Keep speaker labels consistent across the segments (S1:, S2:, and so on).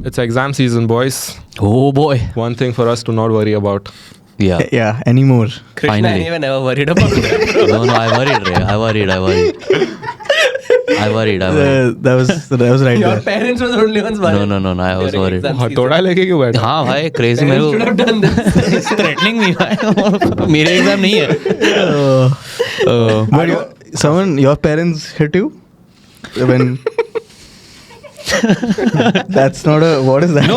S1: It's exam season, boys.
S2: Oh boy.
S1: One thing for us to not worry about.
S2: Yeah.
S3: Yeah, anymore.
S4: Krishna
S2: Finally.
S4: anyway never worried about that.
S2: No, I worried, Ray. I worried.
S3: That was right
S4: Your
S3: there.
S4: parents were the only ones worried.
S2: No, I was
S4: During
S2: worried.
S4: exam season.
S1: हथौड़ा लेके क्यों बैठा?
S2: हाँ भाई, crazy मेरे
S4: Parents should have done this.
S2: को threatening me भाई. मेरे एग्जाम नहीं है.
S3: But your parents hit you when? That's not a. What is that?
S2: No,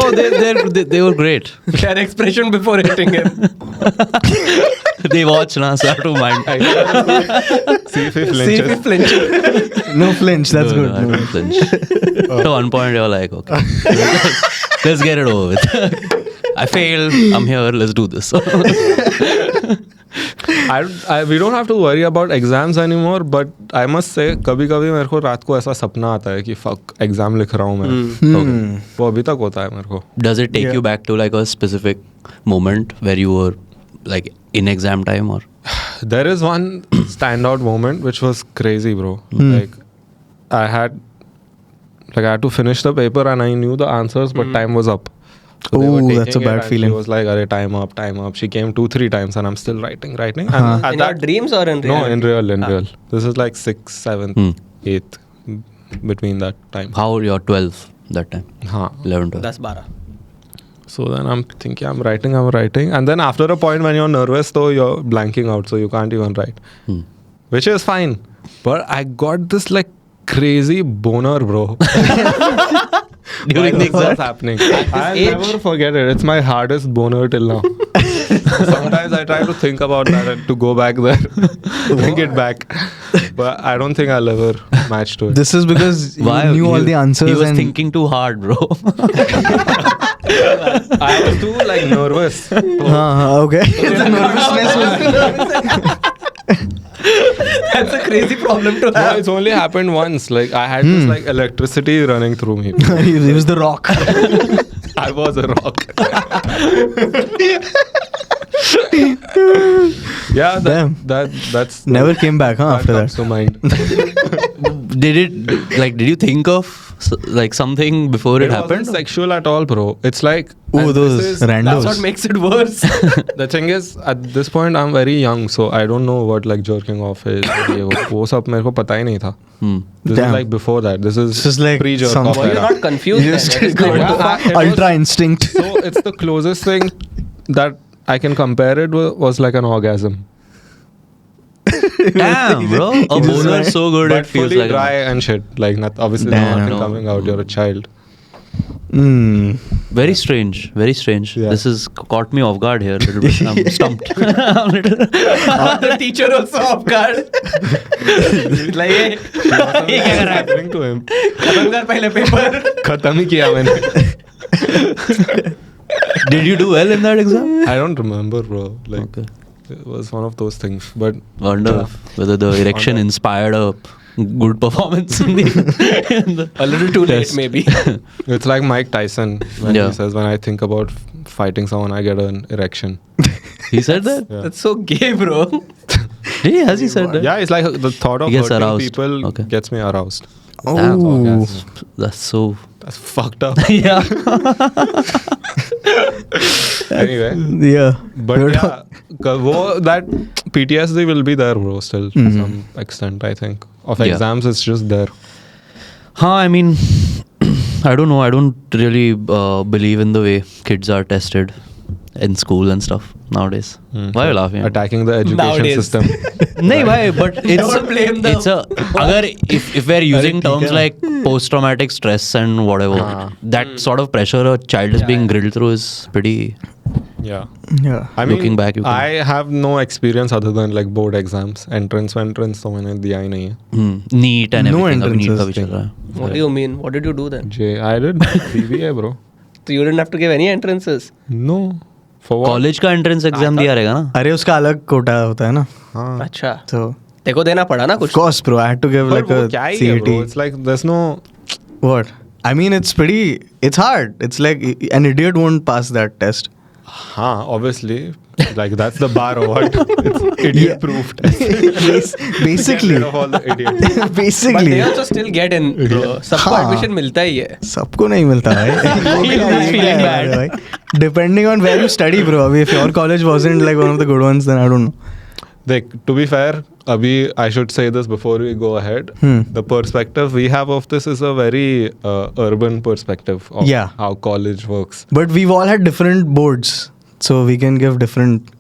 S2: they were great.
S4: Their expression before hitting him.
S2: They watch na, so I have to mind.
S1: See if he
S4: See if he
S1: flinches.
S4: flinches.
S3: No flinch. That's
S2: No,
S3: good.
S2: I don't flinch. At one point, you're like, okay, let's get it over with. I failed. I'm here. Let's do this.
S1: We don't have to worry about exams anymore, but I must say कभी-कभी मेरे को रात को ऐसा सपना आता है कि fuck एग्जाम लिख रहा हूँ मैं. वो अभी तक होता है मेरे को.
S2: Does it take you back to like a specific moment where you were like in exam time or?
S1: There is one standout moment which was crazy, bro. Like I had to finish the paper and I knew the answers, but time was up. So they were
S3: Oh, that's a
S1: taking it
S3: bad
S1: and
S3: feeling.
S1: She was like, "Arey, time up." She came 2-3 times and I'm still writing. And
S4: In
S1: at
S4: your
S1: that,
S4: dreams or in
S1: no,
S4: reality?
S1: in real. This is like 6th, 7th, 8th between that time.
S2: How you're 12 that time?
S1: Haan.
S2: 11, 12.
S4: 10-12.
S1: So then I'm thinking, I'm writing. And then after a point when you're nervous, though, you're blanking out. So you can't even write. Which is fine. But I got this like crazy boner, bro.
S2: During the exam?
S1: What's happening? I'll never forget it. It's my hardest boner till now. Sometimes I try to think about that and to go back there, bring it back. But I don't think I'll ever match to it.
S3: This is because you knew all the answers.
S2: He was
S3: and
S2: thinking too hard, bro.
S1: I was too like nervous.
S3: Okay. The nervousness was.
S4: That's a crazy problem to
S1: No,
S4: have.
S1: it's only happened once. Like I had this like electricity running through me.
S3: He was the rock.
S1: I was a rock. Yeah,
S3: Damn.
S1: that's
S3: Never came back, huh? After
S1: comes
S3: that.
S1: to mind.
S2: Did you think of like something before it happened?
S1: wasn't sexual at all, bro. It's like
S3: Oh,
S1: and
S3: those
S1: this is-
S3: randos.
S4: That's what makes it worse.
S1: The thing is, at this point, I'm very young, so I don't know what like jerking off is. वो सब मेरे को पता ही नहीं था. This
S3: Damn.
S1: is like before that. This is
S3: like
S1: pre-jerk
S3: some-
S1: off
S4: Were you
S1: era.
S4: not confused?
S3: You
S4: then?
S3: just
S4: That is
S3: go
S4: good.
S1: Yeah, it
S3: Ultra
S1: was-
S3: instinct.
S1: So it's the closest thing that I can compare it with was like an orgasm.
S2: Damn, bro. A boner so good
S1: But
S2: it feels
S1: fully
S2: like
S1: dry and shit. Like obviously
S3: Damn.
S1: nothing
S2: No.
S1: coming out. You're a child.
S2: Very strange.
S1: Yeah.
S2: This has caught me off guard here a little bit. I'm stumped.
S4: The teacher also off guard. like, ये क्या कर रहा है?
S1: Happening to him.
S4: खत्म कर पहले paper.
S1: खत्म ही किया मैंने.
S2: Did you do well in that exam?
S1: I don't remember, bro. Like
S2: Okay.
S1: it was one of those things. But
S2: Wonder whether the erection inspired a good performance in the
S4: A little too late,
S2: test.
S4: maybe.
S1: it's like Mike Tyson when
S2: Yeah.
S1: he says, "When I think about fighting someone, I get an erection."
S2: He said that?
S1: Yeah.
S4: That's so gay, bro.
S2: Did he? Has he said that?
S1: Yeah, it's like the thought of
S2: He gets
S1: hurting
S2: aroused.
S1: people
S2: Okay.
S1: gets me aroused.
S3: Oh.
S2: That's so.
S1: That's fucked up.
S2: Yeah.
S1: Anyway,
S3: Yeah.
S1: but yeah, that PTSD will be there, bro. Still to some extent, I think. Of
S2: Yeah.
S1: exams, it's just there.
S2: I mean, I don't know. I don't really believe in the way kids are tested in school and stuff nowadays. Why are you laughing?
S1: Attacking the education
S4: Nowadays.
S1: system.
S2: No, why? But it's
S4: Don't blame them.
S2: it's a if we're using terms like post-traumatic stress and whatever, that sort of pressure a child is being grilled through is pretty.
S1: Yeah.
S3: Yeah.
S1: I mean,
S2: Looking back, you can-
S1: I have no experience other than like board exams. Entrance तो मैंने दिया ही नहीं है.
S2: NEET and
S3: No
S2: everything. अभी NEET
S3: entrances
S2: का भी चल
S3: thing.
S2: रहा है.
S4: What do you mean? What did you do then?
S1: I did BBA, bro.
S4: So you didn't have to give any entrances.
S1: No. For what?
S2: College का entrance exam दिया रहेगा ना?
S3: अरे उसका अलग कोटा होता है ना.
S1: हाँ.
S4: अच्छा.
S3: So
S4: देखो देना पड़ा ना
S3: of
S4: कुछ.
S3: course, bro, I had to give
S1: But
S3: like
S1: वो
S3: a
S1: क्या ही है, bro?
S3: CAT.
S1: It's like there's no.
S3: What? I mean, it's hard. It's like an idiot won't pass that test.
S1: हाँ, obviously. Like that's the bar or what? It's idiot proof test.
S3: Basically.
S1: Get rid of all the idiots.
S4: But
S3: Basically.
S4: they also still get in, bro. सबको
S3: हाँ.
S4: admission मिलता ही है.
S3: सबको नहीं मिलता भाई.
S4: Feeling bad.
S3: Depending on where you study, bro. If your college wasn't like one of the good ones, then I don't know.
S1: Like, to be fair, Abhi, I should say this before we go ahead. The perspective we have of this is a very urban perspective of
S3: Yeah.
S1: how college works.
S3: But we've all had different boards, so we can give different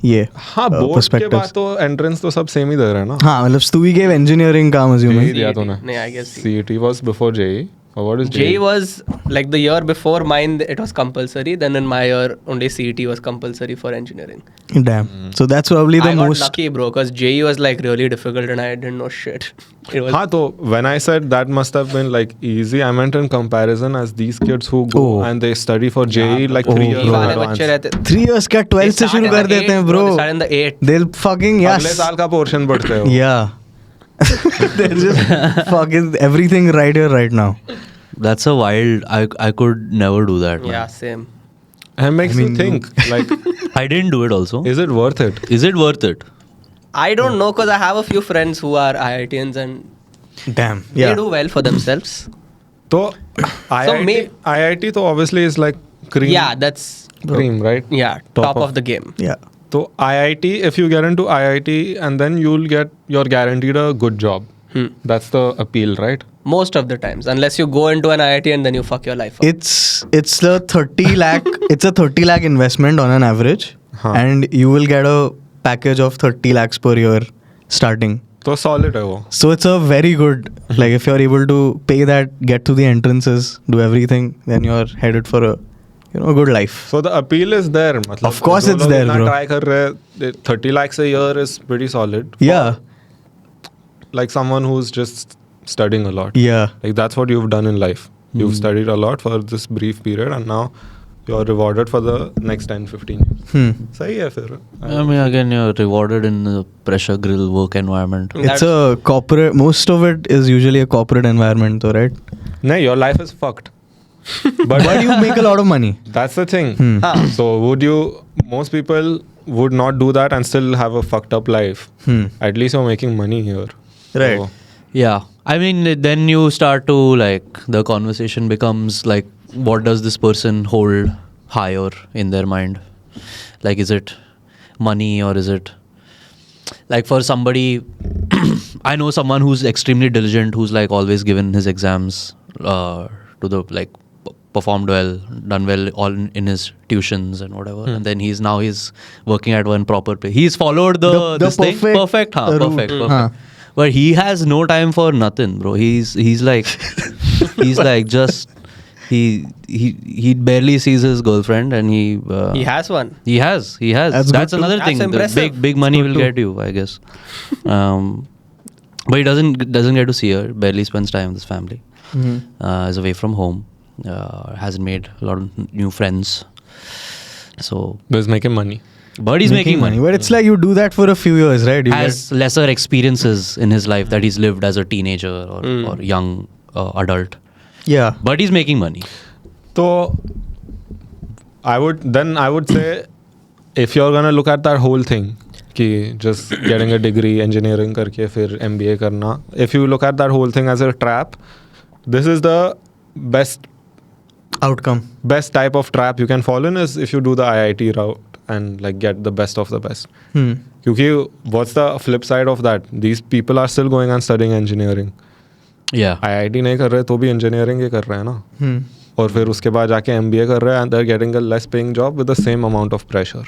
S1: हाँ, board के
S3: perspectives.
S1: बाद तो entrance तो सब same ही दे रहा है ना.
S3: हाँ, मतलब Stuvi gave engineering का I'm assuming.
S1: JEE दिया तूने.
S4: नहीं, I guess
S1: CET was before JEE. Or what is
S4: JEE was like the year before mine, it was compulsory. Then in my year, only CET was compulsory for engineering.
S3: Damn. So that's probably the
S4: I got
S3: most.
S4: lucky, bro, because JEE was like really difficult and I didn't know shit. It was
S1: हाँ, तो when I said that must have been like easy, I meant in comparison as these kids who go and they study for JEE like 3 years
S4: JEE
S1: in
S4: वाले
S1: advance.
S4: बच्चे रहते
S3: 3 years का 12th से शुरू कर देते हैं, bro.
S4: They start in the 8th.
S3: They'll fucking
S1: अगले साल का portion बढ़ते हो.
S3: Yeah. They're just fucking everything right here, right now.
S2: That's a wild. I could never do that. Man.
S4: Yeah, same.
S1: And it makes you think, like,
S2: I didn't do it also.
S1: is it worth it?
S2: Is it worth it?
S4: I don't know because I have a few friends who are IITians and
S3: Damn.
S4: they
S3: Yeah.
S4: do well for themselves.
S1: So, IIT तो obviously is like cream.
S4: Yeah, that's
S1: Cream, right?
S4: yeah, top of the game.
S3: Yeah.
S1: So IIT, if you get into IIT and then you're guaranteed a good job. That's the appeal, right?
S4: Most of the times, unless you go into an IIT and then you fuck your life up.
S3: It's the 30 lakh. It's a 30 lakh investment on an average, and you will get a package of 30 lakhs per year starting.
S1: तो solid है वो.
S3: So it's a very good, like if you're able to pay that, get to the entrances, do everything, then you're headed for a good life.
S1: So the appeal is there. मतलब
S3: Of course
S1: जो
S3: it's
S1: लोग
S3: there,
S1: इतना
S3: bro.
S1: Try कर रहे 30 lakhs a year is pretty solid.
S3: Yeah.
S1: Like someone who's just studying a lot.
S3: Yeah.
S1: Like that's what you've done in life. You've studied a lot for this brief period and now you're rewarded for the next 10-15 years. सही है फिर.
S2: I mean, again, you're rewarded in the pressure grill work environment.
S3: It's a corporate, most of it is usually a corporate environment though, right?
S1: No, your life is fucked. But
S3: you make a lot of money.
S1: that's the thing. So most people would not do that and still have a fucked up life. At least you're making money here.
S3: Right.
S1: So,
S2: Yeah. I mean, then you start to like, the conversation becomes like, what does this person hold higher in their mind? Like, is it money or is it like for somebody, I know someone who's extremely diligent, who's like always given his exams to the like performed well, done well all in his tuitions and whatever. And then he's working at one proper place. He's followed the this thing. Perfect.
S3: route.
S2: Perfect. But he has no time for nothing, bro. He's like he's like just he barely sees his girlfriend and he
S4: has one.
S2: He has.
S3: That's
S2: That's another
S4: That's
S2: thing. The
S4: impressive.
S2: big money will get you, I guess. But he doesn't get to see her. Barely spends time with his family. Is away from home. Hasn't made a lot of new friends. So,
S1: but he's making money.
S2: but he's making money.
S3: But it's like you do that for a few years, right? You
S2: Has lesser experiences in his life that he's lived as a teenager or young adult.
S3: yeah.
S2: But he's making money.
S1: So I would say if you're gonna look at that whole thing, कि just getting a degree, engineering करके फिर MBA करना. If you look at that whole thing as a trap, this is the best type of trap you can fall in is if you do the IIT route and like get the best of the best. Because what's the flip side of that? These people are still going and studying engineering.
S2: Yeah.
S1: IIT नहीं कर रहे तो भी engineering ही कर रहे हैं ना. और फिर उसके बाद जाके MBA कर रहे हैं and they're getting a less paying job with the same amount of pressure.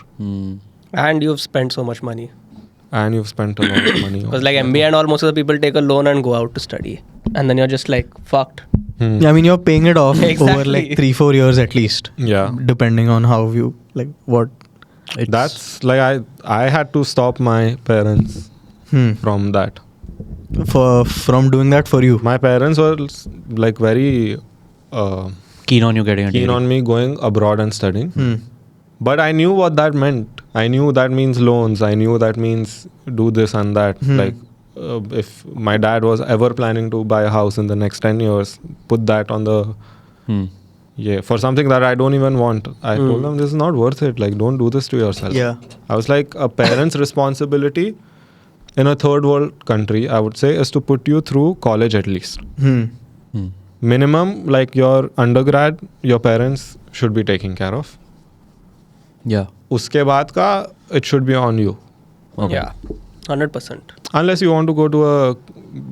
S4: And you've spent so much money.
S1: And you've spent a lot of money.
S4: Because like MBA and all, most of the people take a loan and go out to study. And then you're just like, fucked.
S3: I mean, you're paying it off over
S4: Exactly.
S3: like 3-4 years at least.
S1: Yeah.
S3: Depending on how you, like what.
S1: That's like I had to stop my parents from that.
S3: From doing that for you.
S1: My parents were like very
S2: Keen on you getting a
S1: keen
S2: degree.
S1: on me going abroad and studying. But I knew what that meant. I knew that means loans. I knew that means do this and that. Like if my dad was ever planning to buy a house in the next 10 years, put that on the Yeah, for something that I don't even want. I told them this is not worth it. Like, don't do this to yourself.
S3: Yeah.
S1: I was like, a parent's responsibility in a third world country, I would say, is to put you through college at least. Minimum, like your undergrad, your parents should be taking care of.
S2: Yeah.
S1: Uske baad ka, it should be on you.
S2: Okay.
S4: Yeah, 100%.
S1: Unless you want to go to a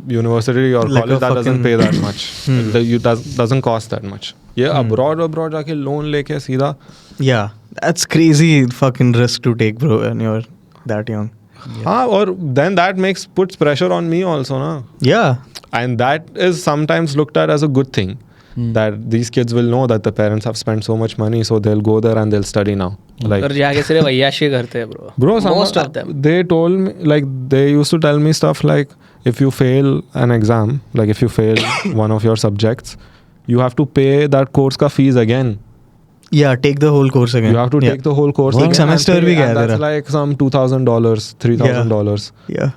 S1: university or
S3: Like
S1: college
S3: a
S1: that doesn't
S3: fucking-
S1: pay that much. Doesn't cost that much. Yeah, abroad जाके loan लेके सीधा.
S3: Yeah. That's crazy fucking risk to take, bro, when you're that young.
S1: हाँ, और then that puts pressure on me also, na.
S3: Yeah.
S1: And that is sometimes looked at as a good thing. That these kids will know that the parents have spent so much money, so they'll go there and they'll study now. Like,
S4: और जाके सिर्फ अय्याशी करते हैं bro. Most of them.
S1: They told me, like, they used to tell me stuff like, if you fail an exam, like if you fail one of your subjects, you have to pay that course ka fees again.
S3: Yeah, take the whole course again.
S1: You have to take the whole course
S3: Ek
S1: again.
S3: semester
S1: and
S3: bhi
S1: pay,
S3: gaya
S1: and that's
S3: tera.
S1: like some $2,000, $3,000.
S3: Yeah.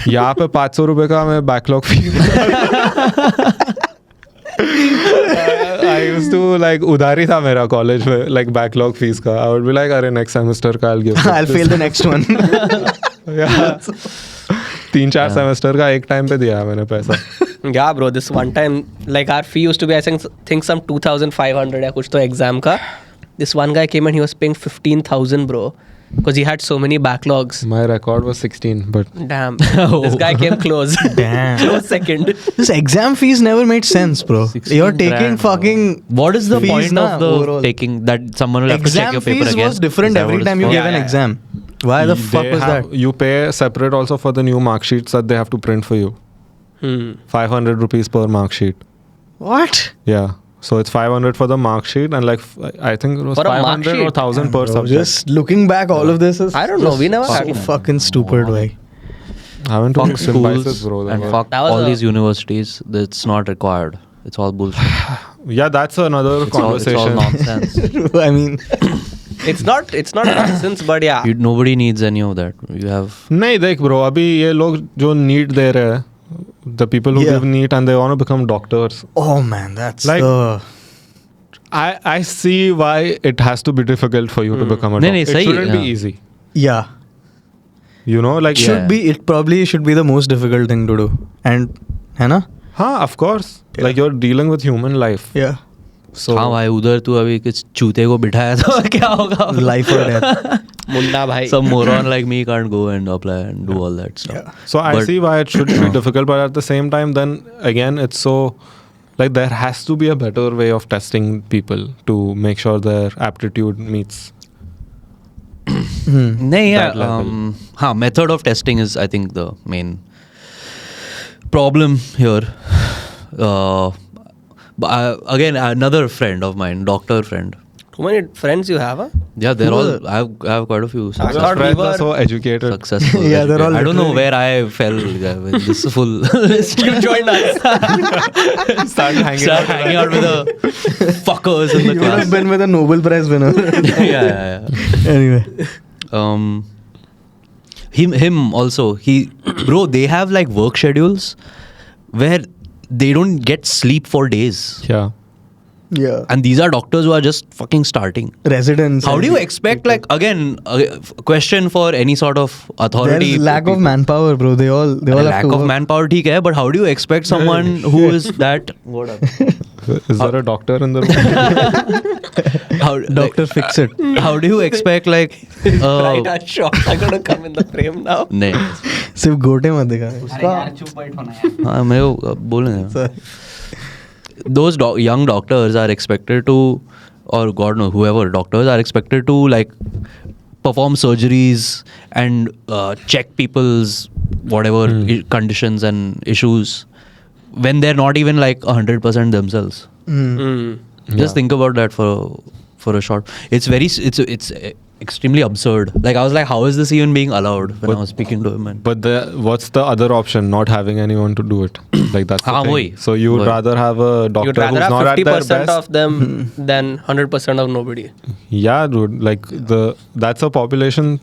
S1: यहाँ पे 500 रुपए का मैं backlog fees I used to like उधारी था मेरा college में like backlog fees का. I would be like, अरे next semester का I'll give
S3: I'll fail the next one.
S1: 3-4 semester का एक टाइम पे दिया है मैंने पैसा.
S4: Yeah, bro. This one time, like our fee used to be, I think some 2,500 या कुछ तो exam का. This one guy came and he was paying 15,000, bro, because he had so many backlogs.
S1: My record was 16, but
S4: Damn. This guy came close.
S3: Damn.
S4: Close second.
S3: This exam fees never made sense, bro.
S2: 16
S3: You're taking
S2: grand, bro.
S3: fucking
S2: What is the
S3: fees
S2: point
S3: na,
S2: of the
S3: overall.
S2: taking that someone will have to check
S3: exam
S2: your paper
S3: fees
S2: again?
S3: was different
S2: Is that
S3: every
S2: what it's
S3: time you
S2: for?
S3: gave an
S4: Yeah,
S3: exam. Why the fuck
S1: they
S3: was
S1: have,
S3: that?
S1: you pay separate also for the new mark sheets that they have to print for you. 500 rupees per mark sheet.
S3: What?
S1: Yeah. So it's 500 for the mark sheet and like I think it was
S4: For a mark
S1: 500 or
S4: sheet?
S1: 1,000 per
S3: Bro,
S1: subject.
S3: just looking back, all of this is
S4: I don't know, we never
S3: so
S4: had that.
S3: fucking stupid, way.
S1: I went to
S2: Fuck
S1: mixed spices,
S2: schools
S1: bro.
S2: and
S1: That
S2: fuck
S4: That was
S2: all
S4: a-
S2: these universities. It's not required. It's all bullshit.
S1: Yeah, that's another
S2: It's all
S1: conversation.
S2: nonsense.
S3: I mean,
S4: It's not nonsense, but yeah.
S2: Nobody needs any of that. You have
S1: नहीं देख bro, अभी ये लोग जो NEET दे रहे हैं, the people who
S3: Yeah.
S1: give NEET and they want to become doctors.
S3: oh man, that's
S1: Like-
S3: the
S1: I see why it has to be difficult for you to become a
S2: नहीं,
S1: doctor.
S2: नहीं,
S1: It
S2: सही,
S1: shouldn't be
S2: yeah.
S1: easy.
S3: yeah.
S1: You know, like
S3: Should be, it probably should be the most difficult thing to do. And है ना?
S1: हाँ, of course.
S3: Yeah.
S1: Like you're dealing with human life.
S3: Yeah.
S1: So
S2: हाँ भाई उधर तू अभी किस चूते को बिठाया तो क्या होगा?
S3: Life or death.
S4: मुन्ना भाई.
S2: Some moron like me can't go and apply and do all that stuff.
S3: Yeah.
S1: So I
S2: But-
S1: see why it should be difficult, but at the same time, then again, it's so like there has to be a better way of testing people to make sure their aptitude meets.
S2: नहीं
S1: That level.
S2: हाँ method of testing is I think the main problem here. Again another friend of mine, doctor friend.
S4: How many friends you have? Huh?
S2: Yeah, they're all. I have quite a few
S1: Your
S4: thought we
S1: friends are
S4: were-
S1: so educated.
S2: successful.
S3: Yeah, they're all
S2: I don't know
S3: literally-
S2: where I fell with this full list.
S4: You joined us.
S1: Start hanging
S2: Start
S1: out.
S2: hanging out with the fuckers in the
S3: You would have
S2: class.
S3: been with a Nobel Prize winner.
S2: yeah.
S3: Anyway.
S2: Him also. Bro, they have like work schedules where they don't get sleep for days.
S1: Yeah.
S3: Yeah.
S2: And these are doctors who are just fucking starting.
S3: Residents.
S2: How do you
S3: and
S2: expect,
S3: people.
S2: like, again, a question for any sort of authority?
S3: There's lack of manpower, bro. They all have
S2: lack
S3: to
S2: of
S3: work.
S2: manpower, theek hai, but how do you expect someone who is that? What up?
S1: Is there a doctor in the room?
S3: Doctor, fix it.
S2: How do you expect, like,
S4: Right, our shots are gonna come in the frame now.
S2: नहीं
S3: सिर्फ गोटे मत दिखा.
S5: अरे यार चुप बैठ होना यार.
S2: हाँ मेरे को बोलेंगे those young doctors are expected to, or God knows, whoever doctors are expected to like perform surgeries and check people's whatever conditions and issues when they're not even like 100% themselves. Just think about that for a short. It's extremely absurd. Like I was like, how is this even being allowed when I was speaking to him? And
S1: But what's the other option? Not having anyone to do it. Like that's the
S2: हाँ,
S1: thing.
S2: वही.
S1: So you would
S2: वही.
S1: rather have a doctor
S4: You'd rather
S1: who's
S4: have
S1: not at their
S4: 50%
S1: best.
S4: of them than 100% of nobody.
S1: Yeah, dude. Like that's a population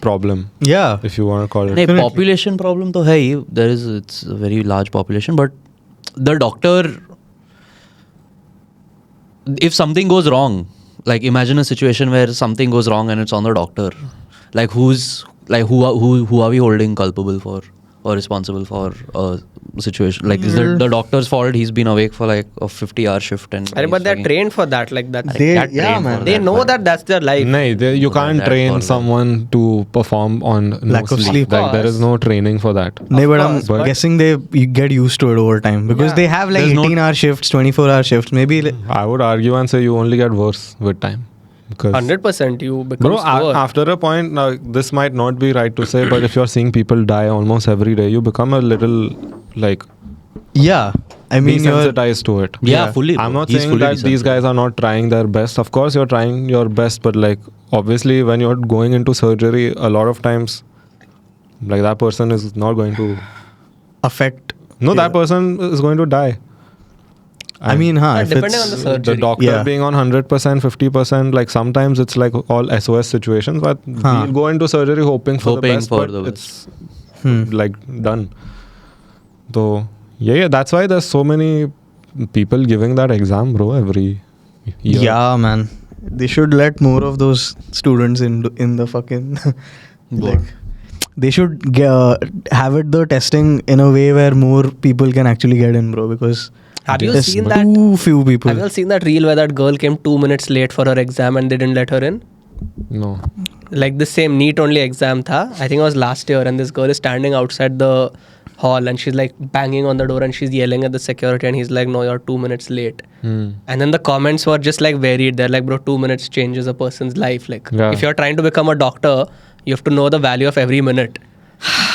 S1: problem,
S3: Yeah.
S1: if you want to call it.
S2: नहीं population problem तो है ही. It's a very large population, but the doctor if something goes wrong, like imagine a situation where something goes wrong and it's on the doctor. Like who are we holding culpable for or responsible for a situation? Like is it the doctor's fault? He's been awake for like a 50-hour shift and.
S4: But they're trained for that. Like that.
S3: They
S4: know that that's their life.
S1: You can't train someone to perform on
S3: lack of sleep.
S1: Like there is no training for that.
S3: But I'm guessing you get used to it over time because they have like 18-hour shifts, 24-hour shifts. Maybe
S1: I would argue and say you only get worse with time.
S4: 100% you become
S1: after a point, now this might not be right to say, but if you're seeing people die almost every day, you become a little like desensitized to it.
S2: Yeah, fully.
S1: I'm not saying that these guys are not trying their best. Of course, you're trying your best, but like obviously, when you're going into surgery, a lot of times, like that person is not going to
S3: affect.
S1: No, that person is going to die.
S3: I mean, if
S4: depending on the surgery.
S1: The doctor being on 100%, 50%, like sometimes it's like all SOS situations, but we'll go into surgery hoping for the best, but it's like done. So, that's why there's so many people giving that exam, bro, every year.
S3: Yeah, man. They should let more of those students in the fucking... like, they should have the testing in a way where more people can actually get in, bro, because...
S4: Have you seen that?
S3: Too few people.
S4: Have you seen that reel where that girl came 2 minutes late for her exam and they didn't let her in?
S1: No.
S4: Like the same NEET only exam tha. I think it was last year, and this girl is standing outside the hall and she's like banging on the door and she's yelling at the security and he's like, no, you're 2 minutes late. And then the comments were just like varied. They're like, bro, 2 minutes changes a person's life. Like if you're trying to become a doctor, you have to know the value of every minute.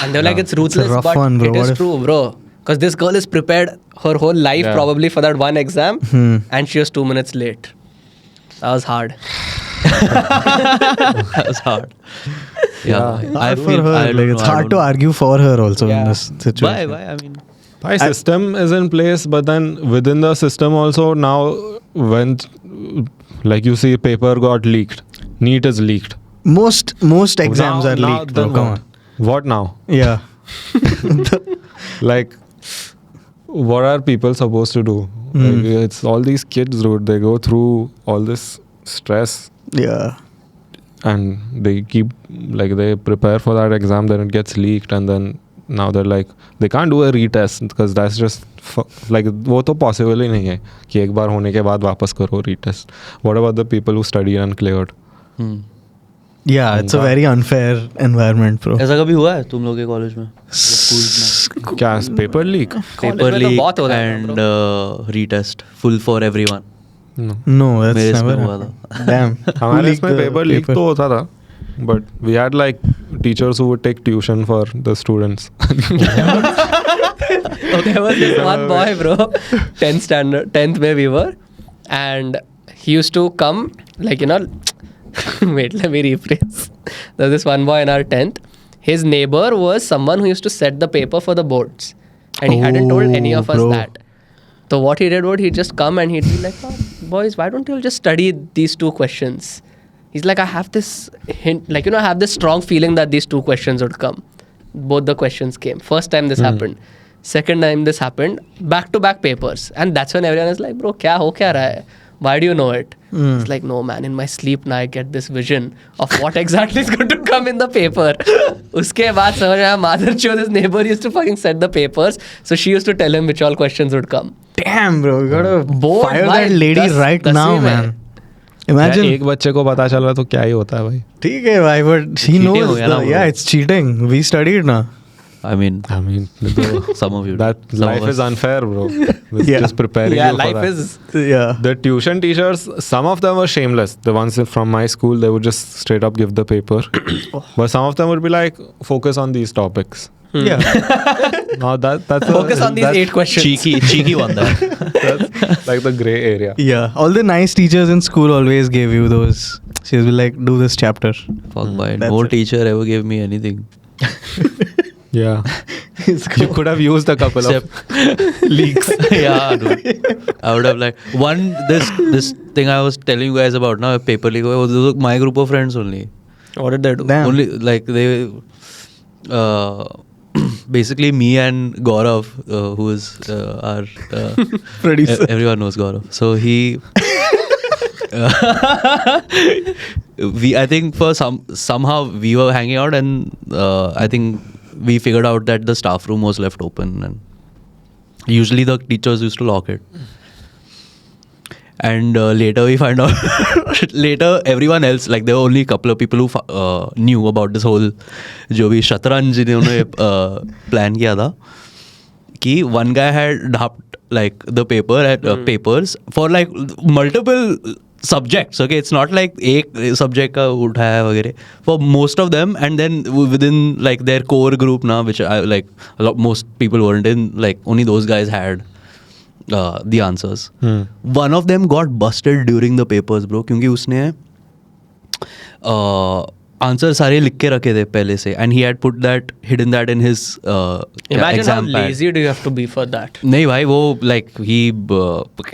S4: And they're like, it's ruthless, but it is true, bro. Because this girl is prepared her whole life probably for that one exam and she was 2 minutes late. That was hard.
S2: That was hard. Yeah. I feel
S3: it's hard to argue for her also in this situation.
S2: Why? I mean...
S1: My system is in place, but then within the system also now when like you see paper got leaked, NEET is leaked.
S3: Most exams are leaked, bro. Come on.
S1: What now?
S3: Yeah.
S1: Like, what are people supposed to do? Like, it's all these kids, dude. They go through all this stress.
S3: Yeah.
S1: And they keep, like, they prepare for that exam, then it gets leaked, and then now they're like, they can't do a retest because that's just, like, वो तो possible ही नहीं है कि एक बार होने के बाद वापस करो retest. What about the people who studied and cleared?
S3: Yeah, it's a very unfair environment, bro.
S2: ऐसा कभी हुआ है तुम लोग के कॉलेज में? स्कूल्स में?
S1: क्या paper leak?
S2: Paper leak and retest full for everyone.
S3: No, that's
S2: मेरे
S3: never
S2: इसमें हुआ था.
S3: Damn.
S1: हमारे इसमें पेपर लीक तो होता था, but we had like teachers who would take tuition for the students.
S4: There was this one boy, bro, 10th where we were, and he used to come, like, you know, wait, let me rephrase. There was this one boy in our 10th. His neighbor was someone who used to set the paper for the boards, and he hadn't told any of us that. So what he did was he'd just come and he'd be like, oh, boys, why don't you just study these 2 questions? He's like, I have this hint, like, you know, I have this strong feeling that these 2 questions would come. Both the questions came. First time this happened. Second time this happened. Back-to-back papers. And that's when everyone is like, bro, kya ho kya raha hai? Why do you know it? It's like, no, man, in my sleep now I get this vision of what exactly is going to come in the paper. Uske baad samajh aaya, mother chode, his neighbor used to fucking set the papers. So she used to tell him which all questions would come.
S3: Damn, bro, you gotta fire that lady right now, man. Imagine.
S1: एक बच्चे को पता चल रहा तो क्या ही होता है भाई.
S3: ठीक है भाई, but he knows. Yeah, it's cheating. We studied na.
S2: I mean, some of you.
S1: That life is unfair, bro. Just preparing you for
S4: life
S1: that.
S4: is.
S3: Yeah.
S1: The tuition teachers, some of them were shameless. The ones from my school, they would just straight up give the paper. But some of them would be like, focus on these topics.
S3: Yeah.
S1: Now that's
S4: Focus on these 8 questions.
S2: Cheeky one there.
S1: That's like the grey area.
S3: Yeah. All the nice teachers in school always gave you those. She was like, do this chapter.
S2: Fuck by no teacher ever gave me anything.
S1: Yeah. You could have used a couple of leaks.
S2: Yeah, dude. I would have like this thing I was telling you guys about now, paper leak. Was my group of friends only.
S4: What did they do?
S3: Damn.
S2: Only like they basically me and Gaurav, who is our
S3: Producer.
S2: everyone knows Gaurav. So he I think for somehow we were hanging out, and I think we figured out that the staff room was left open, and usually the teachers used to lock it. And later we find out, later everyone else, like there were only a couple of people who knew about this whole जो भी शतरंज इन्होंने plan किया था, कि one guy had dropped like the papers for like multiple subjects. Okay, it's not like एक subject का उठाया वगैरह, for most of them, and then within like their core group now, which I like most people weren't in, like only those guys had the answers. One of them got busted during the papers, bro, क्योंकि उसने answer सारे लिख के रखे थे पहले से, and he had hidden that in his
S4: Imagine
S2: exam
S4: how
S2: pad.
S4: lazy do you have to be for that?
S2: नहीं भाई, वो like he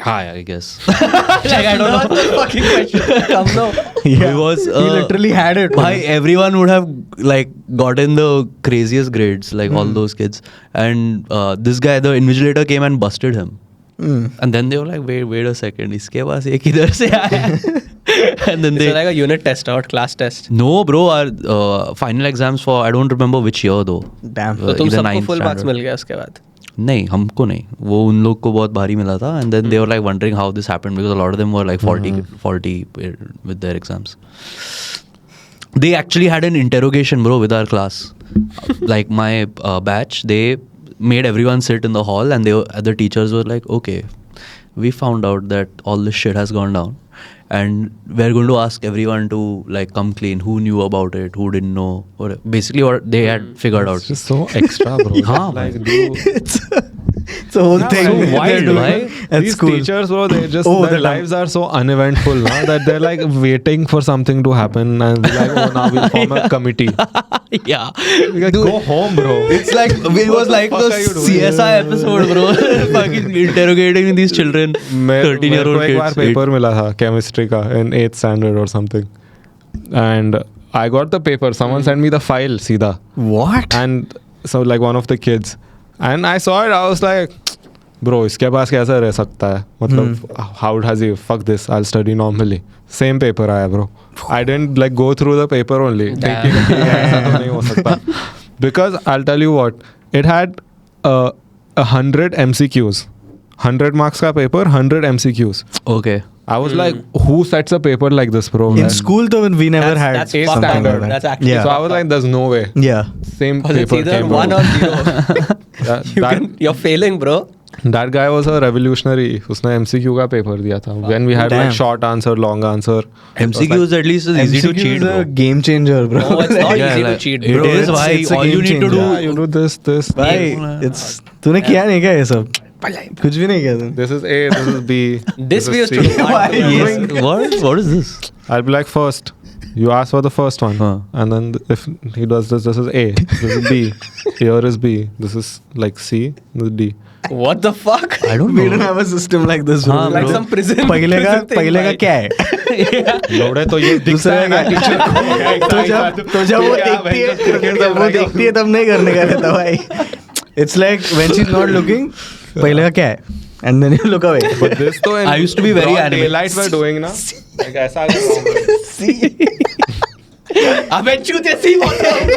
S2: I guess
S4: Like, I don't know. The fucking question. Come now.
S3: Yeah.
S2: he was
S3: he literally had it.
S2: Bhai, everyone would have like gotten the craziest grades, like all those kids, and this guy, the invigilator, came and busted him. And then they were like, wait a second, इसके पास ये किधर से आया? And then
S4: It's like a unit test or class test.
S2: No, bro, our final exams for, I don't remember which year though.
S3: Damn.
S4: तो तुम
S2: either
S4: सबको
S2: ninth
S4: full marks
S2: standard.
S4: मिल गया उसके बाद.
S2: नहीं, हमको नहीं, वो उन लोग को बहुत भारी मिला था, and then they were like wondering how this happened, because a lot of them were like faulty with their exams. They actually had an interrogation, bro, with our class. Like my batch, they made everyone sit in the hall, and the teachers were like, okay, we found out that all this shit has gone down, and we're going to ask everyone to like come clean, who knew about it, who didn't know, or basically what they had figured out.
S1: It's just so extra, bro.
S2: हाँ,
S1: Like, do
S3: It's a whole thing.
S2: so
S3: they're
S2: wild,
S3: doing
S2: right?
S3: at
S1: these
S3: school.
S1: teachers, bro, they just
S3: the
S1: their lives are so uneventful now that they're like waiting for something to happen, and be like, oh, now we'll form a committee.
S2: Yeah.
S1: Like, go home, bro.
S2: It's like it was like
S1: fuck
S2: the
S1: are you doing?
S2: CSI episode, bro. Fucking interrogating these children, 13-year-old
S1: मेरे को एक बार
S2: kids.
S1: Paper मिला था chemistry का in 8th standard or something, and I got the paper. Someone sent me the file सीधा,
S3: What?
S1: and so like one of the kids, and I saw it. I was like, bro, इसके पास कैसा रह सकता है? मतलब how has he? Fuck this. I'll study normally. Same paper आया, bro. I didn't like go through the paper only. Thinking ऐसा तो नहीं हो सकता. Because I'll tell you what, it had 100 MCQs. 100 marks का paper, 100 MCQs.
S2: Okay.
S1: I was like, who sets a paper like this, bro?
S3: In school, though, we never had
S4: That's
S1: eighth
S3: something
S1: standard.
S3: like that.
S4: That's actually
S3: Yeah.
S1: So I was like, there's no way.
S3: Yeah.
S1: Same
S4: Because it's
S1: paper
S4: either
S1: came,
S4: 1
S1: bro.
S4: or 0. You're failing, bro.
S1: That guy was a revolutionary. उसने MCQ का paper दिया था. When we had like
S3: Damn.
S1: short answer, long answer.
S2: MCQs at least is easy to
S3: MCQ
S2: cheat,
S3: is a
S2: bro.
S3: game changer, bro.
S4: No, it's not
S2: Yeah,
S4: easy to
S2: like,
S4: cheat,
S2: it
S4: bro.
S2: is,
S3: It's-
S2: why
S3: it's a
S2: all you
S3: game
S2: need to
S3: changer.
S2: do.
S1: Yeah, you do this.
S3: भाई, it's तूने किया नहीं क्या ये सब? कुछ भी नहीं किया तूने?
S1: This is A, this is B.
S4: This we
S1: is
S4: used to
S1: C.
S4: do.
S2: Yes. What is this?
S1: I'll be like, first, you ask for the first one.
S2: Huh.
S1: And then if he does this is A, this is B, here is B, this is like C, this is D.
S4: What the fuck?
S2: I don't
S3: We
S2: know.
S3: don't have a system like this, bro.
S2: हाँ,
S4: Like
S2: bro.
S4: some prison.
S3: पहले का
S4: prison thing,
S3: पहले का
S4: भाई.
S3: क्या है?
S1: लोड़े तो ये दिखता
S3: दूसरा
S1: है ना
S3: का
S1: टीचर को.
S3: तो जब वो देखती है तब नहीं करने का रहता भाई. It's like when she's not looking, पहले का क्या है? And then you look away.
S1: But this तो
S2: I used to be very
S1: broad
S2: animal.
S1: daylight we're doing ना. Like ऐसा
S4: अबे चूते सी बोल रहा हूँ.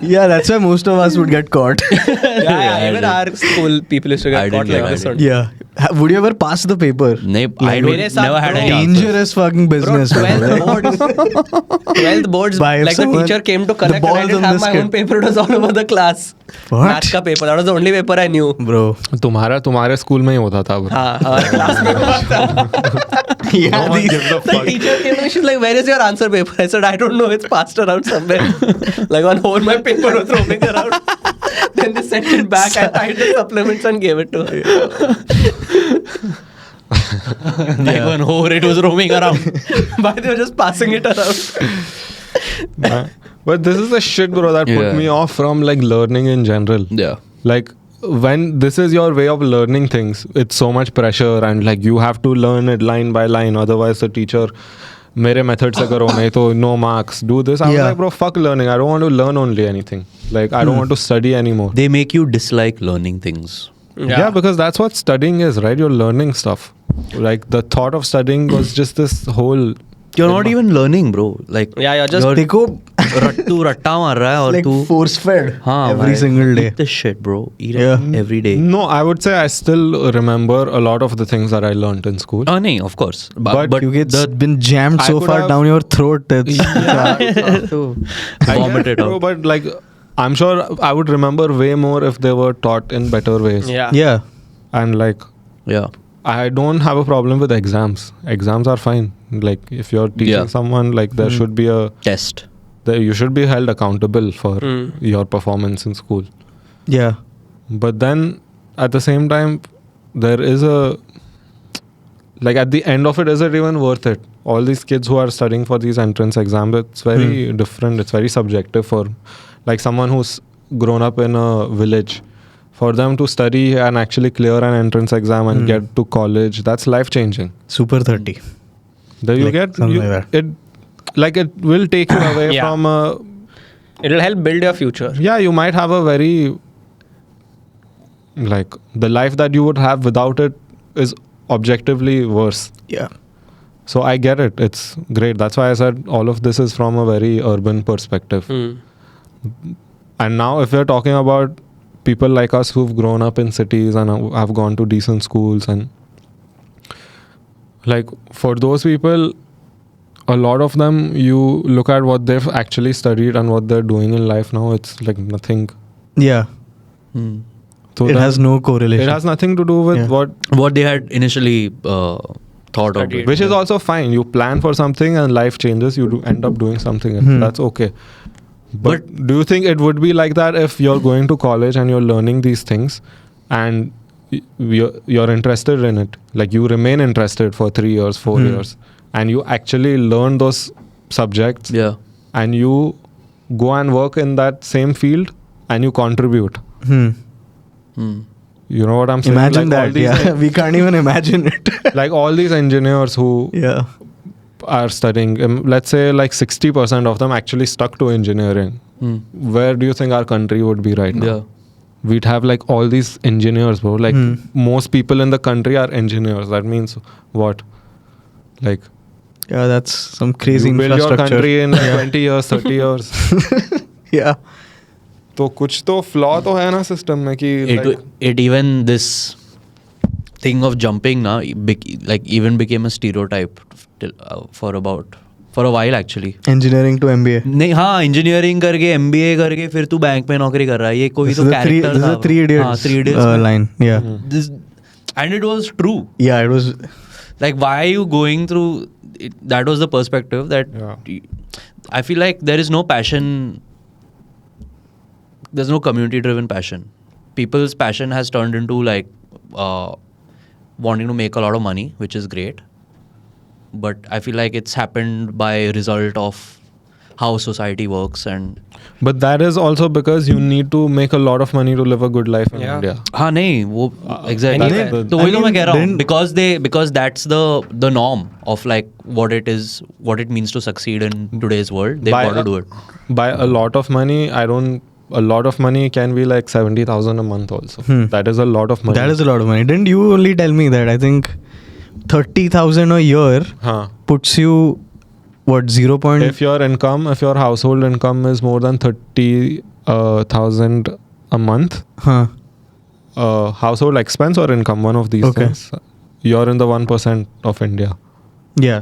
S3: Yeah, that's why most of us would get caught.
S4: Yeah, even our school people used to
S2: I
S4: get caught
S2: didn't
S4: like
S2: get
S4: this.
S2: it.
S4: only.
S3: Yeah. Would you ever pass the paper?
S2: नहीं, I don't.
S4: मेरे साथ
S2: Never had
S4: bro,
S2: any answers.
S3: Dangerous fucking
S4: Bro,
S3: business.
S4: 12th boards. 12th boards.
S3: By
S4: Like the
S3: someone-
S4: teacher came to
S3: the
S4: correct and I
S3: balls
S4: didn't
S3: on
S4: have
S3: this
S4: my
S3: kid.
S4: own paper. It was all over the class.
S3: What?
S4: Math का paper. That was the only paper I knew.
S3: Bro.
S1: तुम्हारे school में ही होता था.
S4: हाँ, हमारे class में हुआ था.
S3: Yeah,
S1: No one
S3: these-
S1: gives a
S4: The
S1: fuck.
S4: teacher came and she's like, "Where is your answer paper?" I said, "I don't know. It's passed around somewhere." Like one whole my paper was roaming around. Then they sent it back. I tied the supplements and gave it to her.
S2: Like one whore, it was roaming around.
S4: But they were just passing it around.
S1: But this is the shit, bro, that
S2: Yeah.
S1: put me off from like learning in general.
S2: Yeah.
S1: Like when this is your way of learning things, it's so much pressure and like you have to learn it line by line. Otherwise, the teacher, मेरे method से करो नहीं तो no marks. Do this. I was
S3: Yeah.
S1: like, bro, fuck learning. I don't want to learn only anything. Like I don't want to study anymore.
S2: They make you dislike learning things.
S1: Yeah, because that's what studying is, right? You're learning stuff. Like the thought of studying was just this whole.
S2: You're not even learning, bro. Like
S4: Yeah, you're just
S3: देखो
S2: तू रट्टा मार रहा है और
S3: like
S2: तू
S3: force fed
S2: हाँ,
S3: every
S2: भाई,
S3: single day.
S2: Eat this shit, bro. Eat
S3: Yeah.
S2: it every day.
S1: No, I would say I still remember a lot of the things that I learned in school.
S2: Oh, no, of course.
S1: But
S3: क्योंकि it's been jammed
S1: I
S3: so
S1: could
S3: far
S1: have-
S3: down your throat. It's
S1: I
S2: Vomit
S1: get
S2: it out.
S1: bro, but like, I'm sure I would remember way more if they were taught in better ways.
S4: yeah.
S3: yeah.
S1: And like,
S2: Yeah.
S1: I don't have a problem with exams. Exams are fine. Like, if you're teaching
S2: Yeah.
S1: someone, like, there should be a.
S2: Test.
S1: You should be held accountable for
S4: Hmm.
S1: your performance in school.
S3: Yeah.
S1: But then, at the same time, there is a. Like, at the end of it, is it even worth it? All these kids who are studying for these entrance exams, it's very different. It's very subjective for, like, someone who's grown up in a village. For them to study and actually clear an entrance exam and get to college, that's life changing.
S3: Super 30.
S1: There you
S3: Like
S1: get
S3: something
S1: you,
S3: like that.
S1: it will take you away
S4: Yeah.
S1: from a.
S4: It'll help build your future.
S1: Yeah, you might have a very. Like, the life that you would have without it is objectively worse.
S3: Yeah.
S1: So I get it. It's great. That's why I said all of this is from a very urban perspective.
S4: Hmm.
S1: And now, if we're talking about people like us who've grown up in cities and have gone to decent schools, and like for those people, a lot of them, you look at what they've actually studied and what they're doing in life now, it's like nothing.
S3: Yeah.
S2: Hmm.
S1: So
S3: It
S1: then
S3: has no correlation.
S1: it has nothing to do with
S3: Yeah.
S1: what
S2: they had initially thought of.
S4: Studied.
S1: which is also fine. You plan for something and life changes, you end up doing something else. That's okay. But do you think it would be like that if you're going to college and you're learning these things and you're interested in it? Like, you remain interested for 3 years, 4 years, and you actually learn those subjects,
S2: Yeah.
S1: and you go and work in that same field and you contribute.
S3: Hmm.
S1: You know what I'm saying?
S3: Imagine
S1: Like all
S3: that.
S1: these-
S3: Yeah. We can't even imagine it.
S1: Like all these engineers who
S3: Yeah.
S1: are studying, let's say like 60% of them actually stuck to engineering. Where do you think our country would be right now?
S2: Yeah.
S1: We'd have like all these engineers, bro. Like most people in the country are engineers. That means what? Like,
S3: Yeah, that's some crazy
S1: you build your
S3: infrastructure.
S1: country in 20 years, 30 years.
S3: Yeah.
S1: तो कुछ तो flaw तो है ना system में कि like,
S2: It even this thing of jumping na like even became a stereotype for a while actually.
S3: Engineering to MBA.
S2: नहीं हाँ इंजीनियरिंग करके MBA करके फिर तू बैंक में नौकरी कर रहा है ये कोई
S3: This
S2: तो
S3: is the three,
S2: character
S3: this is
S2: था
S3: the Three Idiots,
S2: हाँ 3 Idiots में.
S3: line. Yeah.
S2: This, and it was true.
S3: Yeah, it was.
S2: Like why are you going through it, that was the perspective that I feel like there is no passion, there's no community driven passion. People's passion has turned into like wanting to make a lot of money, which is great, but I feel like it's happened by result of how society works. And
S1: but that is also because you need to make a lot of money to live a good life in
S4: Yeah.
S1: India.
S2: हाँ नहीं वो exactly
S4: anyway.
S2: तो वही तो मैं कह रहा हूँ
S3: then-
S2: because that's the norm of like what it is, what it means to succeed in today's world. They've got to do it.
S1: By a lot of money, a lot of money can be like 70,000 a month also. That is a lot of money.
S3: That is a lot of money. Didn't you only tell me that? I think 30,000 a year
S1: हाँ.
S3: puts you what 0.
S1: If your household income is more than 30,000 a month,
S3: Huh.
S1: household expense or income, one of these
S3: Okay.
S1: things, you're in the 1% of India.
S3: Yeah.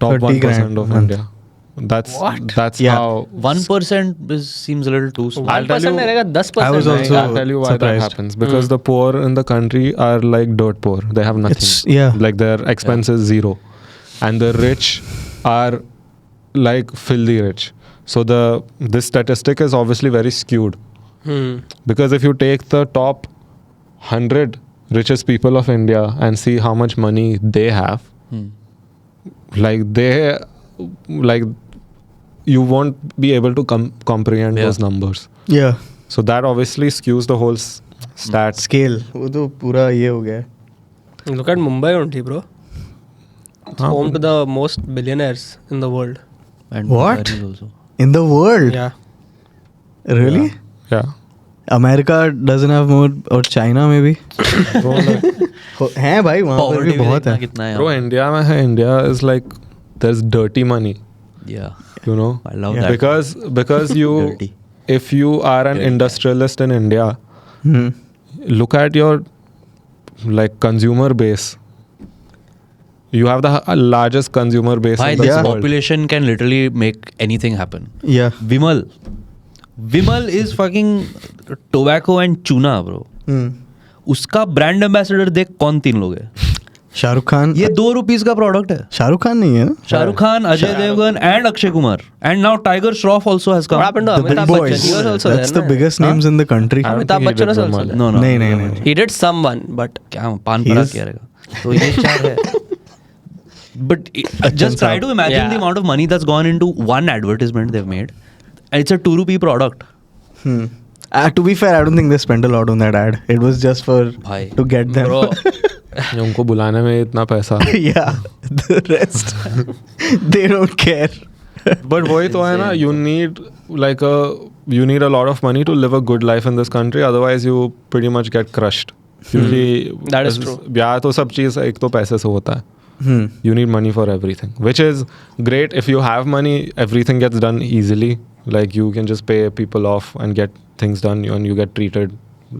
S1: Top
S3: 30
S1: 1%
S3: grand
S1: of
S3: a month.
S1: India. That's
S3: Yeah.
S1: how.
S2: 1% seems a little too small.
S1: I'll tell
S4: 1%
S1: you-
S4: रहेगा 10%.
S3: I was also-
S4: रहेगा.
S1: I'll tell you why
S3: surprised.
S1: that happens. Because the poor in the country are like dirt poor. They have nothing.
S3: It's- yeah.
S1: Like their expense is zero. And the rich are like filthy rich. So this statistic is obviously very skewed. Because if you take the top 100 richest people of India and see how much money they have, like you won't be able to comprehend those numbers.
S3: Yeah.
S1: So that obviously skews the whole stats.
S3: Scale. वो तो पूरा ये हो गया है.
S4: Look at Mumbai only, bro. It's home to the most billionaires in the world.
S2: And
S3: What?
S2: Paris also.
S3: In the world?
S4: Yeah.
S3: Really?
S1: Yeah.
S3: America doesn't have more, or China maybe.
S1: Bro, like,
S3: है भाई वहाँ पर भी बहुत है.
S2: कितना है.
S1: bro, India में है. India is like there's dirty money.
S2: Yeah.
S1: You know,
S2: I love that.
S1: because you,
S2: Dirty.
S1: if you are an industrialist in India,
S3: Hmm.
S1: look at your like consumer base. You have the largest consumer base
S2: Why
S1: in the
S2: this
S1: world.
S2: population can literally make anything happen.
S3: Yeah.
S2: Vimal is fucking tobacco and tuna, bro.
S3: Hmm.
S2: उसका brand ambassador देख कौन 3 लोग है.
S3: शाहरुख खान.
S2: ये 2 rupees का product है.
S3: शाहरुख खान नहीं है ना?
S2: Shahrukh Khan, Ajay Devgan and Akshay Kumar and now Tiger Shroff also has come.
S4: What happened to
S3: The big
S4: Amitabh Bachchan?
S3: boys.
S4: He was also
S3: That's
S4: there.
S3: the biggest names in the country.
S1: I don't
S4: Amitabh
S1: think he
S4: Bachchan
S1: did
S4: was
S1: that
S4: also
S1: much.
S4: there.
S2: No.
S3: नहीं.
S4: He did someone, but
S2: क्या पान
S3: He
S2: पड़ा
S3: is-
S2: क्या रहेगा. तो ये 4 है. But just try to imagine
S4: Yeah.
S2: the amount of money that's gone into one advertisement they've made. And it's a 2 rupee product.
S3: Hmm. To be fair, I don't think they spent a lot on that ad. It was just for
S2: Bhai.
S3: to get them.
S4: bro,
S1: उनको बुलाने में इतना पैसा.
S3: Yeah. The rest, they don't care.
S1: But वही तो है ना, you need a lot of money to live a good life in this country. Otherwise, you pretty much get crushed. Usually,
S4: That is true.
S1: ब्याह तो सब चीज़ एक तो पैसे से होता है.
S3: Hmm.
S1: You need money for everything, which is great. If you have money, everything gets done easily. Like you can just pay people off and get things done, and you get treated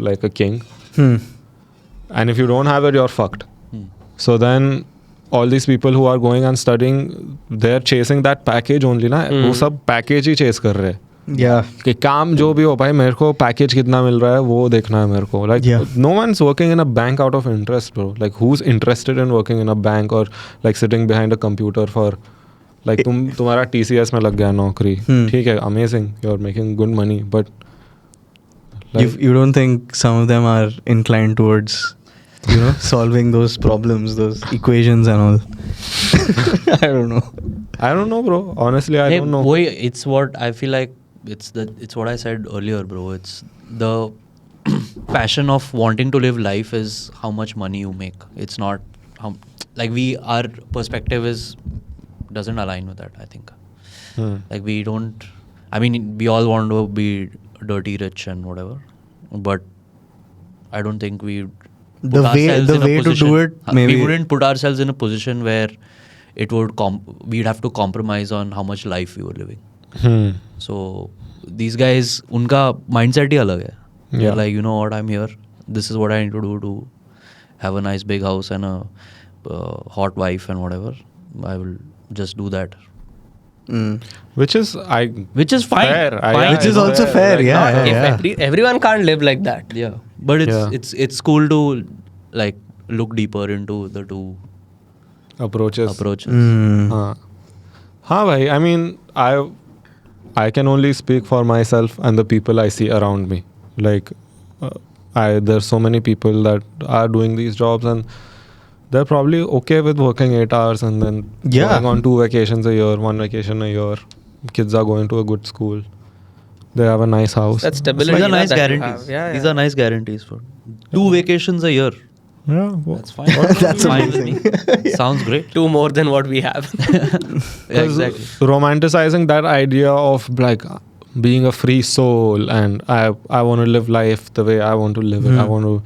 S1: like a king.
S3: Hmm.
S1: And if you don't have it, you're fucked. So then all these people who are going and studying, they're chasing that package only ना. वो सब package ही chase कर रहे हैं.
S3: Yeah.
S1: कि काम जो भी हो भाई मेरे को पैकेज कितना मिल रहा है वो देखना है मेरे को. Like
S3: Yeah.
S1: no one's working in a bank out of interest, bro. Like who's interested in working in a bank or like sitting behind a computer for like तुम्हारा TCS में लग गया नौकरी. ठीक है, amazing, you're making good money, but like,
S3: You don't think some of them are inclined towards, solving those problems, those equations and all? I don't know.
S1: I don't know, bro. Honestly, I don't know.
S2: It's what I feel like. It's what I said earlier, bro. It's the passion of wanting to live life is how much money you make. It's not how our perspective doesn't align with that, I think. Like we don't. I mean, we all want to be dirty rich and whatever, but I don't think we.
S3: The way to do it, maybe
S2: we wouldn't put ourselves in a position where it would we'd have to compromise on how much life we were living. So these guys, उनका mindset ही अलग है.
S1: Yeah.
S2: They're like, you know what, I'm here. This is what I need to do to have a nice big house and a hot wife and whatever. I will just do that.
S1: Which is
S2: fine.
S1: Fair.
S3: Which is also fair. Yeah.
S4: everyone can't live like that.
S2: Yeah, but
S1: Yeah.
S2: it's cool to like look deeper into the two
S1: approaches. हाँ भाई, I mean, I can only speak for myself and the people I see around me. Like, there's so many people that are doing these jobs and they're probably okay with working 8 hours and then going on 2 vacations a year, 1 vacation a year. Kids are going to a good school. They have a nice house.
S4: That's stability.
S2: These are nice
S4: that you
S2: guarantees.
S4: have. Yeah,
S2: These are nice guarantees for 2 vacations a year.
S1: Yeah,
S2: That's fine.
S3: That's
S2: fine with
S3: amazing.
S2: me. Sounds great.
S4: 2 more than what we have.
S2: Yeah, exactly.
S1: Romanticizing that idea of like being a free soul and I want to live life the way I want to live it. I want to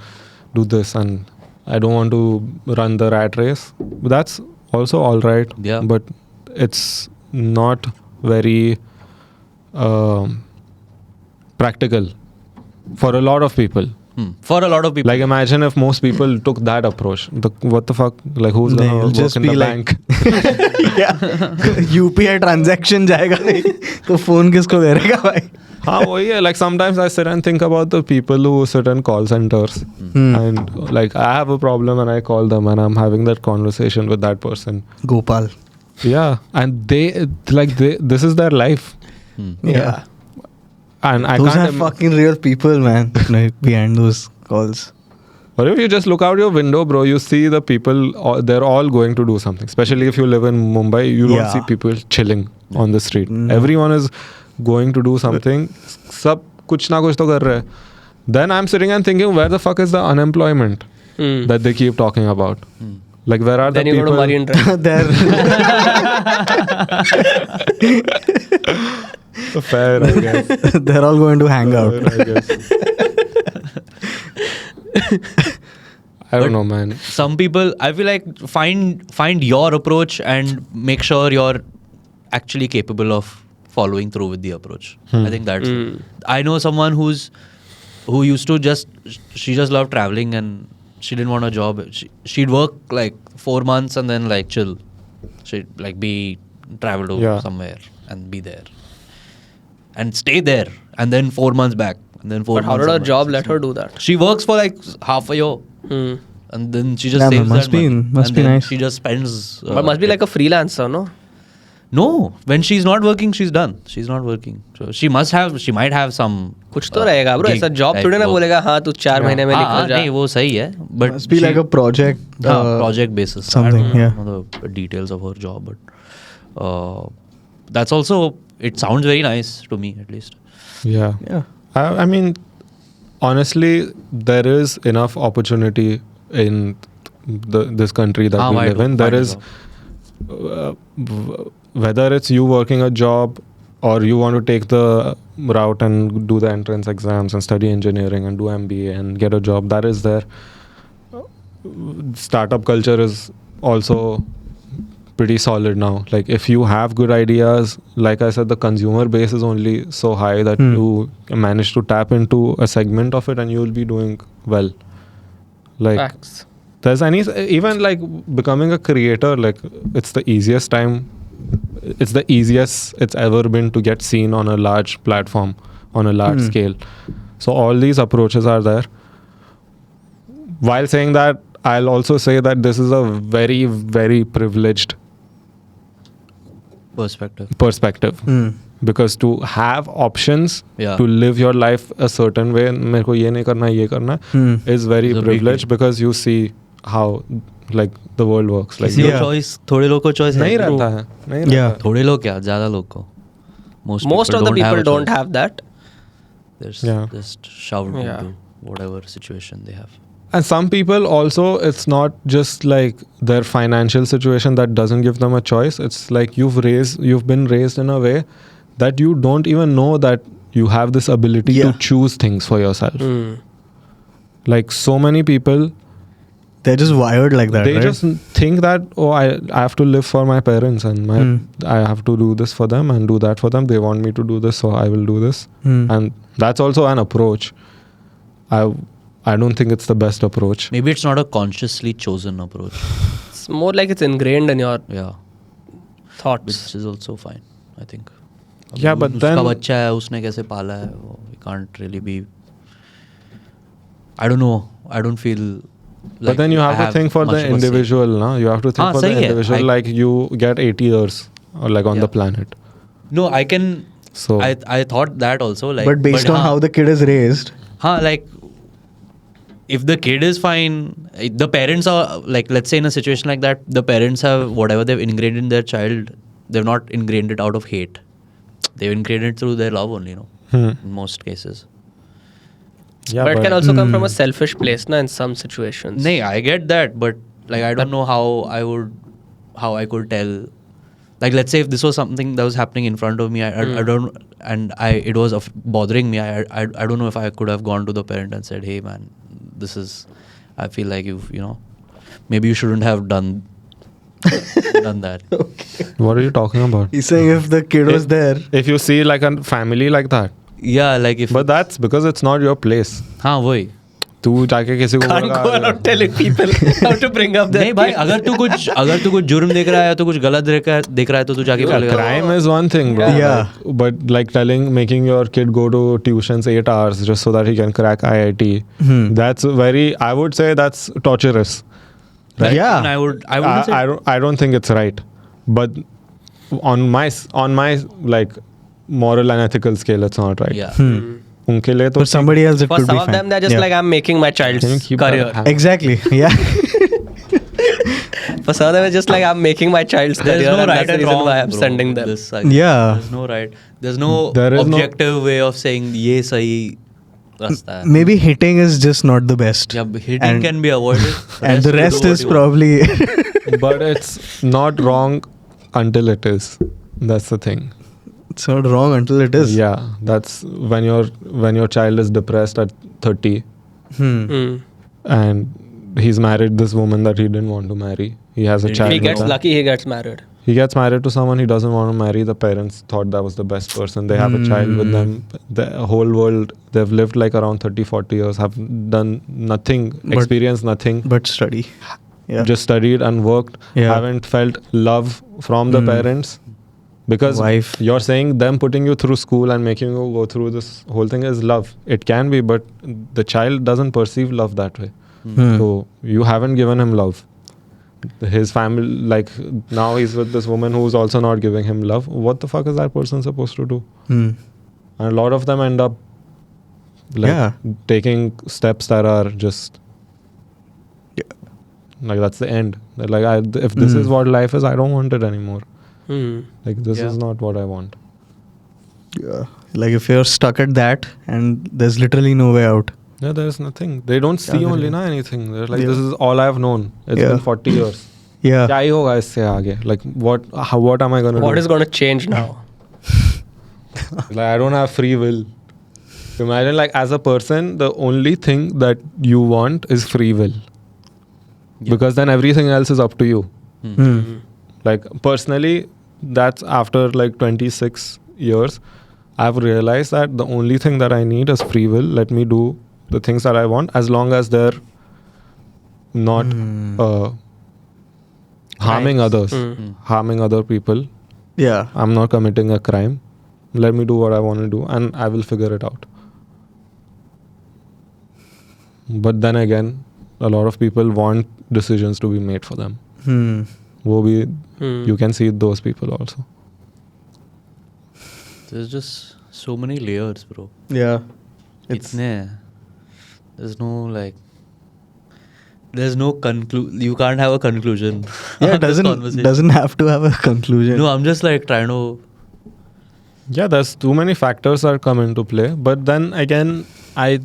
S1: do this and I don't want to run the rat race. But that's also all right.
S2: Yeah.
S1: But it's not very practical for a lot of people.
S2: For a lot of people.
S1: Like imagine if most people took that approach. What the fuck? Like who's gonna
S3: They'll
S1: work
S3: just
S1: in
S3: be
S1: the
S3: like-
S1: bank?
S3: UPI transaction जाएगा नहीं तो phone किसको दे रहेगा भाई?
S1: हाँ वही है. Like sometimes I sit and think about the people who sit in call centers and like I have a problem and I call them and I'm having that conversation with that person.
S3: Gopal.
S1: Yeah, and this is their life.
S3: Yeah.
S1: And I
S3: Those
S1: can't.
S3: are fucking real people, man. Like behind those calls.
S1: Or if you just look out your window, bro, you see the people. They're all going to do something. Especially if you live in Mumbai, you don't see people chilling on the street. Everyone is going to do something. सब कुछ ना कुछ तो कर रहे हैं. Then I'm sitting and thinking, where the fuck is the unemployment that they keep talking about? Like where are
S4: Then
S1: the
S4: you
S1: people?
S4: go to Marine Drive.
S1: Fair, I guess.
S3: They're all going to hang out.
S1: Fair, I guess. I don't know, man.
S2: Some people, I feel like, find your approach and make sure you're actually capable of following through with the approach. I think that's. I know someone who used to she just loved traveling and she didn't want a job. She'd work like 4 months and then like chill. She'd like travel to somewhere and be there and stay there and then 4 months back and then 4
S4: But
S2: months.
S4: how did her job let her do that?
S2: She works for like half a year. And then she just
S3: Yeah,
S2: saves
S3: must
S2: that
S3: be-
S2: money.
S3: must
S2: And
S3: be
S2: then
S3: nice.
S2: She just spends.
S4: But must be like a freelancer, no?
S2: No, when she's not working, she's done. She's not working. So she might have some.
S4: कुछ तो रहेगा bro.
S2: gig
S4: ऐसा job
S2: type
S4: थोड़ी ना
S2: work.
S4: बोलेगा हाँ तू 4 महीने में
S2: हाँ,
S4: निकल जा.
S2: नहीं वो सही है. But
S3: Must be like a project.
S2: project basis.
S3: something,
S2: I
S3: yeah.
S2: don't know the details of her job, but that's also. It sounds very nice to me, at least.
S1: Yeah.
S3: Yeah.
S1: I mean, honestly, there is enough opportunity in this country that we live in. There is, whether it's you working a job or you want to take the route and do the entrance exams and study engineering and do MBA and get a job, that is there. Startup culture is also pretty solid now. Like if you have good ideas, like I said, the consumer base is only so high that you manage to tap into a segment of it and you will be doing well. Like
S4: Facts.
S1: there's even like becoming a creator, like it's the easiest time. It's the easiest it's ever been to get seen on a large platform, on a large scale. So all these approaches are there. While saying that, I'll also say that this is a very, very privileged perspective. Because to have options to live your life a certain way, मेरे को ये नहीं करना, ये करना, is very privileged because you see how like the world works. Like
S2: किसी को choice, थोड़े लोग को choice
S1: नहीं रहता है, नहीं रहता है.
S2: थोड़े लोग क्या, ज़्यादा लोग को.
S4: Most of the people don't have that.
S2: They're just shoved into whatever situation they have.
S1: And some people also, it's not just like their financial situation that doesn't give them a choice. It's like you've been raised in a way that you don't even know that you have this ability to choose things for yourself. Like so many people,
S3: they're just wired like that.
S1: They
S3: right?
S1: just think that, oh, I have to live for my parents and I have to do this for them and do that for them. They want me to do this, so I will do this. And that's also an approach. I don't think it's the best approach.
S2: Maybe it's not a consciously chosen approach.
S4: It's more like it's ingrained in your thoughts.
S2: Which is also fine, I think.
S1: Yeah, but then...
S2: उसका बच्चा है, उसने कैसे पाला है, we can't really be... I don't know. I don't feel... Like
S1: but then you have to think for the individual, no? You have to think for the individual, like you get 80 years or like on the planet.
S2: No, I can...
S1: So
S2: I thought that also. Like,
S3: but based on how the kid is raised...
S2: like... If the kid is fine, the parents are like, let's say in a situation like that, the parents have whatever they've ingrained in their child, they've not ingrained it out of hate. They've ingrained it through their love only, in most cases.
S1: Yeah,
S4: but it can also come from a selfish place, in some situations.
S2: No, I get that, but like I don't know how I could tell. Like let's say if this was something that was happening in front of me, I don't, and it was bothering me. I don't know if I could have gone to the parent and said, hey man, I feel like maybe you shouldn't have done that.
S3: Okay.
S1: What are you talking about?
S3: He's saying if the kid was there.
S1: If you see like a family like that.
S2: Yeah, like if...
S1: But that's because it's not your place.
S2: हाँ वही.
S1: तू जाके किसी को
S4: Can't go around telling people how to bring up their
S2: नहीं भाई, अगर तू कुछ जुर्म देख रहा है तो कुछ गलत देख रहा है तो तू जाके बोलेगा.
S1: Crime is one thing, bro.
S3: Yeah.
S1: But like making your kid go to tuitions 8 hours just so that he can crack IIT. That's I would say that's torturous. Right?
S3: Yeah.
S2: And I would say,
S1: I don't think it's right. But on my like moral and ethical scale, it's not right.
S2: Yeah.
S1: उनके लिए तो
S3: For somebody else, it
S4: For
S3: could
S4: some
S3: be
S4: of
S3: fine.
S4: them, they're just like, I'm making my child's
S1: Can you keep
S4: career.
S1: that?
S3: Exactly. Yeah.
S4: For some of them, it's just like, I'm making my child's
S2: there's
S4: career,
S2: no
S4: and
S2: right
S4: that's the
S2: and
S4: reason
S2: wrong.
S4: why I'm
S2: bro,
S4: sending them.
S3: Yeah.
S2: There's no right. There's no
S1: There is
S2: objective way of saying ये सही रास्ता है.
S3: Maybe hitting is just not the best.
S2: Yeah, hitting can be avoided.
S3: And the rest is probably.
S1: But it's not wrong until it is. That's the thing.
S3: It's not wrong until it is.
S1: Yeah, that's when your child is depressed at 30 and he's married this woman that he didn't want to marry. He has a
S2: If
S1: child.
S4: If he
S1: with
S4: gets
S1: her.
S4: lucky, he gets married.
S1: He gets married to someone he doesn't want to marry. The parents thought that was the best person. They have a child with them. The whole world, they've lived like around 30, 40 years, have done nothing, experienced nothing.
S3: But study. Yeah.
S1: Just studied and worked.
S3: Yeah.
S1: Haven't felt love from the parents. Because
S3: Wife.
S1: you're saying them putting you through school and making you go through this whole thing is love. It can be, but the child doesn't perceive love that way. So you haven't given him love. His family, like now he's with this woman who's also not giving him love. What the fuck is that person supposed to do? And a lot of them end up like taking steps that are just like that's the end. They're like, if this is what life is, I don't want it anymore. Like this is not what I want.
S3: Yeah. Like if you're stuck at that and there's literally no way out.
S1: Yeah, there's nothing. They don't see only anything. They're like,
S3: Yeah.
S1: this is all I've known. It's been 40 years.
S3: Yeah.
S1: Kya hi hoga isse aage? Like what am I going to do?
S4: What is going to change now?
S1: Like I don't have free will. Imagine like as a person, the only thing that you want is free will. Because then everything else is up to you. Like personally, that's after like 26 years, I've realized that the only thing that I need is free will. Let me do the things that I want as long as they're not harming others, harming other people.
S3: Yeah.
S1: I'm not committing a crime. Let me do what I want to do and I will figure it out. But then again, a lot of people want decisions to be made for them. You can see those people also.
S2: There's just so many layers, bro.
S3: Yeah.
S2: There's no you can't have a conclusion.
S3: Yeah,
S2: on this conversation.
S3: doesn't have to have a conclusion.
S2: No, I'm just like trying to.
S1: Yeah, there's too many factors that come into play. But then again, I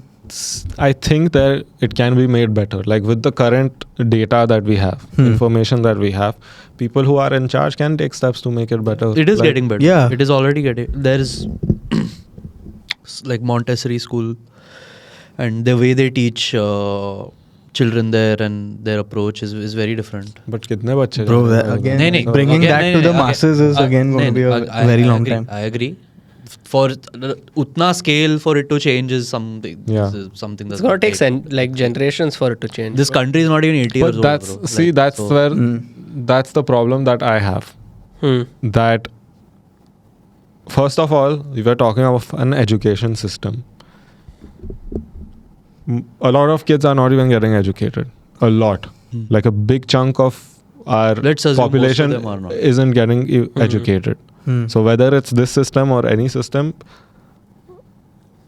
S1: think that it can be made better. Like with the current data that we have, information that we have, people who are in charge can take steps to make it better.
S2: It is
S1: like,
S2: getting better.
S3: Yeah.
S2: It is already getting. There's like Montessori school, and the way they teach children there and their approach is very different.
S1: But kitne bache
S3: Bro,
S1: jate
S3: that
S1: hain?
S3: again,
S2: Nahin,
S3: bringing
S2: again,
S3: that
S2: nahin,
S3: to the
S2: nahin,
S3: masses is again going to be a very long
S2: agree,
S3: time.
S2: I agree. For utna scale for it to change is something.
S1: Yeah.
S2: Is something that's
S4: It's going to take like generations for it to change.
S2: This country is not even 80 years
S1: But
S2: old.
S1: that's
S2: bro.
S1: see,
S2: Like,
S1: that's
S2: so-
S1: where that's the problem that I have. That first of all, we were talking about an education system. A lot of kids are not even getting educated. A lot, like a big chunk of our
S2: Let's assume
S1: population
S2: most of them are not.
S1: isn't getting educated. So whether it's this system or any system,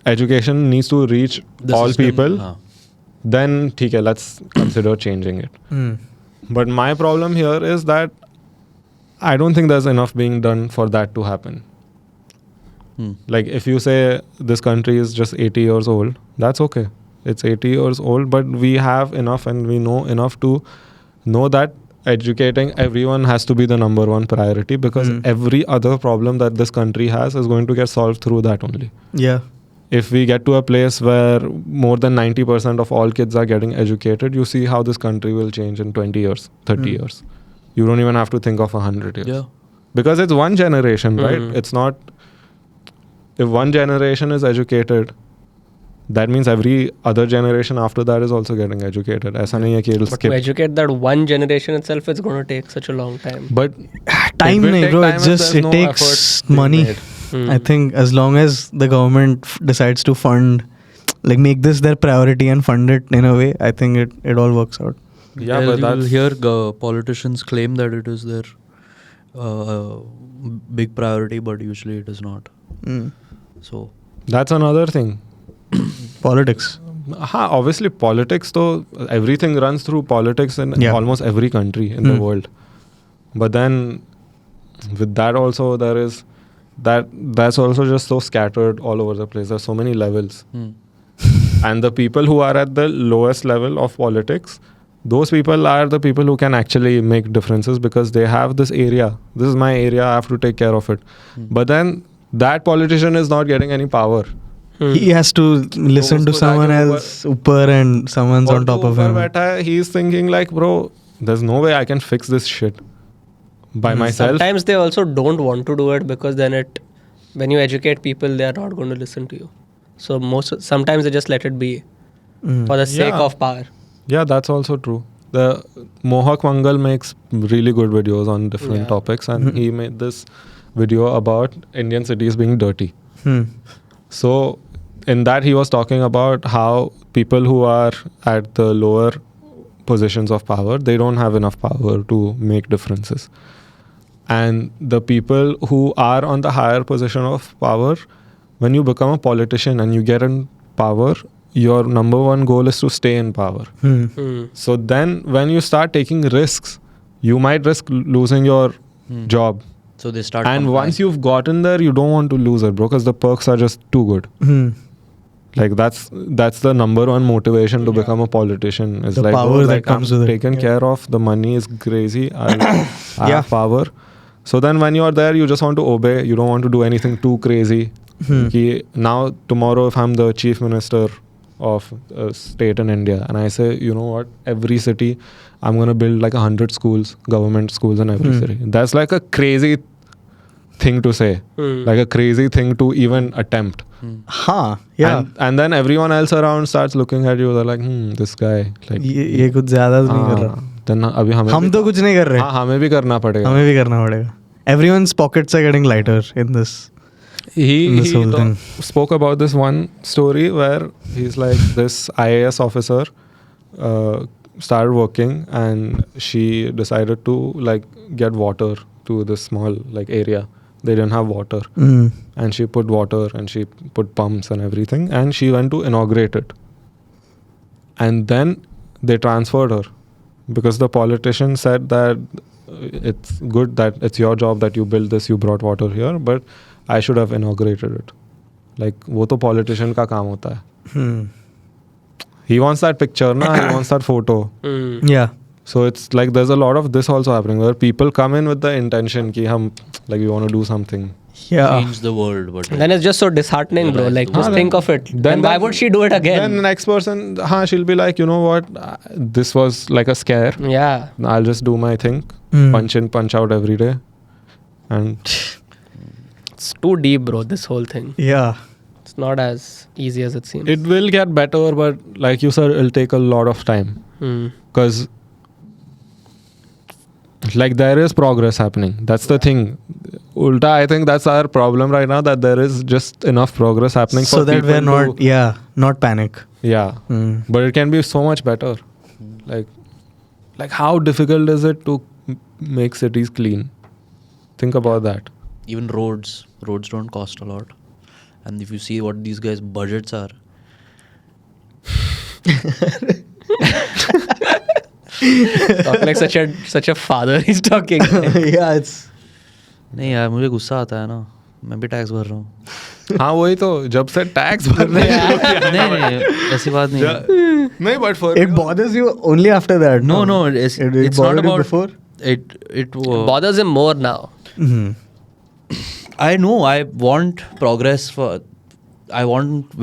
S1: education needs to reach
S2: the
S1: all
S2: system-
S1: people.
S2: हाँ.
S1: Then okay, let's consider changing it. But my problem here is that I don't think there's enough being done for that to happen. Like if you say this country is just 80 years old, that's okay. It's 80 years old, but we have enough and we know enough to know that educating everyone has to be the number one priority, because every other problem that this country has is going to get solved through that only.
S3: Yeah.
S1: If we get to a place where more than 90% of all kids are getting educated, you see how this country will change in 20 years, 30 years. You don't even have to think of 100 years.
S2: Yeah.
S1: Because it's one generation, right? It's not... If one generation is educated, that means every other generation after that is also getting educated. Aisa nahi hai ki it'll
S4: But
S1: skip.
S4: to educate that one generation itself, it's going to take such a long time.
S1: But
S3: Time,
S1: will
S3: nahi,
S1: take
S3: bro.
S1: time
S3: It's
S1: if
S3: just
S1: there's
S3: it
S1: no
S3: takes
S1: efforts being
S3: money.
S1: made.
S3: I think as long as the government decides to fund, like make this their priority and fund it in a way, I think it all works out.
S1: Yeah,
S2: Well,
S1: but
S2: you'll
S1: that's...
S2: hear politicians claim that it is their big priority, but usually it is not. So
S1: That's another thing.
S3: Politics.
S1: Obviously politics, though, everything runs through politics in almost every country in the world. But then with that also there is that's also just so scattered all over the place. There's so many levels. And the people who are at the lowest level of politics, those people are the people who can actually make differences, because they have this area. This is my area, I have to take care of it. But then that politician is not getting any power.
S3: He has to listen to
S1: So
S3: someone
S1: that
S3: else upper and someone's on top of him.
S1: He's thinking like, bro, there's no way I can fix this shit by myself.
S4: Sometimes they also don't want to do it because then when you educate people, they are not going to listen to you. So sometimes they just let it be for the sake of power.
S1: Yeah, that's also true. The Mohak Mangal makes really good videos on different topics, and he made this video about Indian cities being dirty. So in that he was talking about how people who are at the lower positions of power, they don't have enough power to make differences. And the people who are on the higher position of power, when you become a politician and you get in power, your number one goal is to stay in power. So then when you start taking risks, you might risk losing your job.
S2: So they start.
S1: And once you've gotten there, you don't want to lose it, bro, because the perks are just too good. Like that's the number one motivation to become a politician. Is
S3: The
S1: like,
S3: power that comes with it.
S1: taken care of. The money is crazy. I have power. So then when you're there, you just want to obey. You don't want to do anything too crazy. Now tomorrow, if I'm the chief minister of a state in India, and I say, you know what, every city, I'm going to build like 100 schools, government schools in every city. That's like a crazy thing to say, like a crazy thing to even attempt. And then everyone else around starts looking at you. They're like, this guy, like,
S3: ये कुछ ज़्यादा तो नहीं कर रहा.
S1: then अभी
S3: हम तो कुछ नहीं कर रहे.
S1: हमें भी करना पड़ेगा.
S3: हमें भी करना पड़ेगा. Everyone's pockets are getting lighter in this.
S1: He spoke about this one story where he's like, this IAS officer started working, and she decided to like get water to this small like area. They didn't have water, and she put water and she put pumps and everything, and she went to inaugurate it. And then they transferred her because the politician said that it's good that it's your job that you built this, you brought water here, but I should have inaugurated it. Like, वो तो politician का काम होता है. He wants that picture, na? He wants that photo.
S3: Yeah.
S1: So it's like there's a lot of this also happening where people come in with the intention ki hum like we want to do something.
S3: Yeah.
S2: Change the world, but
S4: Then it's just so disheartening, bro. Like, just think of it. Then why would she do it again?
S1: Then the next person, she'll be like, you know what, this was like a scare.
S4: Yeah.
S1: I'll just do my thing, punch in, punch out every day, and
S4: It's too deep, bro, this whole thing.
S3: Yeah.
S4: It's not as easy as it seems.
S1: it will get better. But like you said, it'll take a lot of time because like there is progress happening. That's the thing. Ulta, I think that's our problem right now, that there is just enough progress happening
S3: So
S1: for
S3: that
S1: people
S3: we're not panic.
S1: Yeah. But it can be so much better. Like how difficult is it to make cities clean? Think about that.
S2: even roads don't cost a lot. And if you see what these guys' budgets are,
S4: Talk like such a father he's talking.
S3: Yeah, it's.
S2: नहीं यार मुझे गुस्सा आता है ना, मैं भी tax भर रहा हूँ.
S1: हाँ वही तो, जब से टैक्स भरने
S2: नहीं ऐसी बात नहीं है.
S1: नहीं, but for
S3: It bothers you only after that.
S2: No, it's not
S3: bothered you
S2: about
S3: before.
S2: It
S4: Bothers him more now.
S2: I know I want progress I want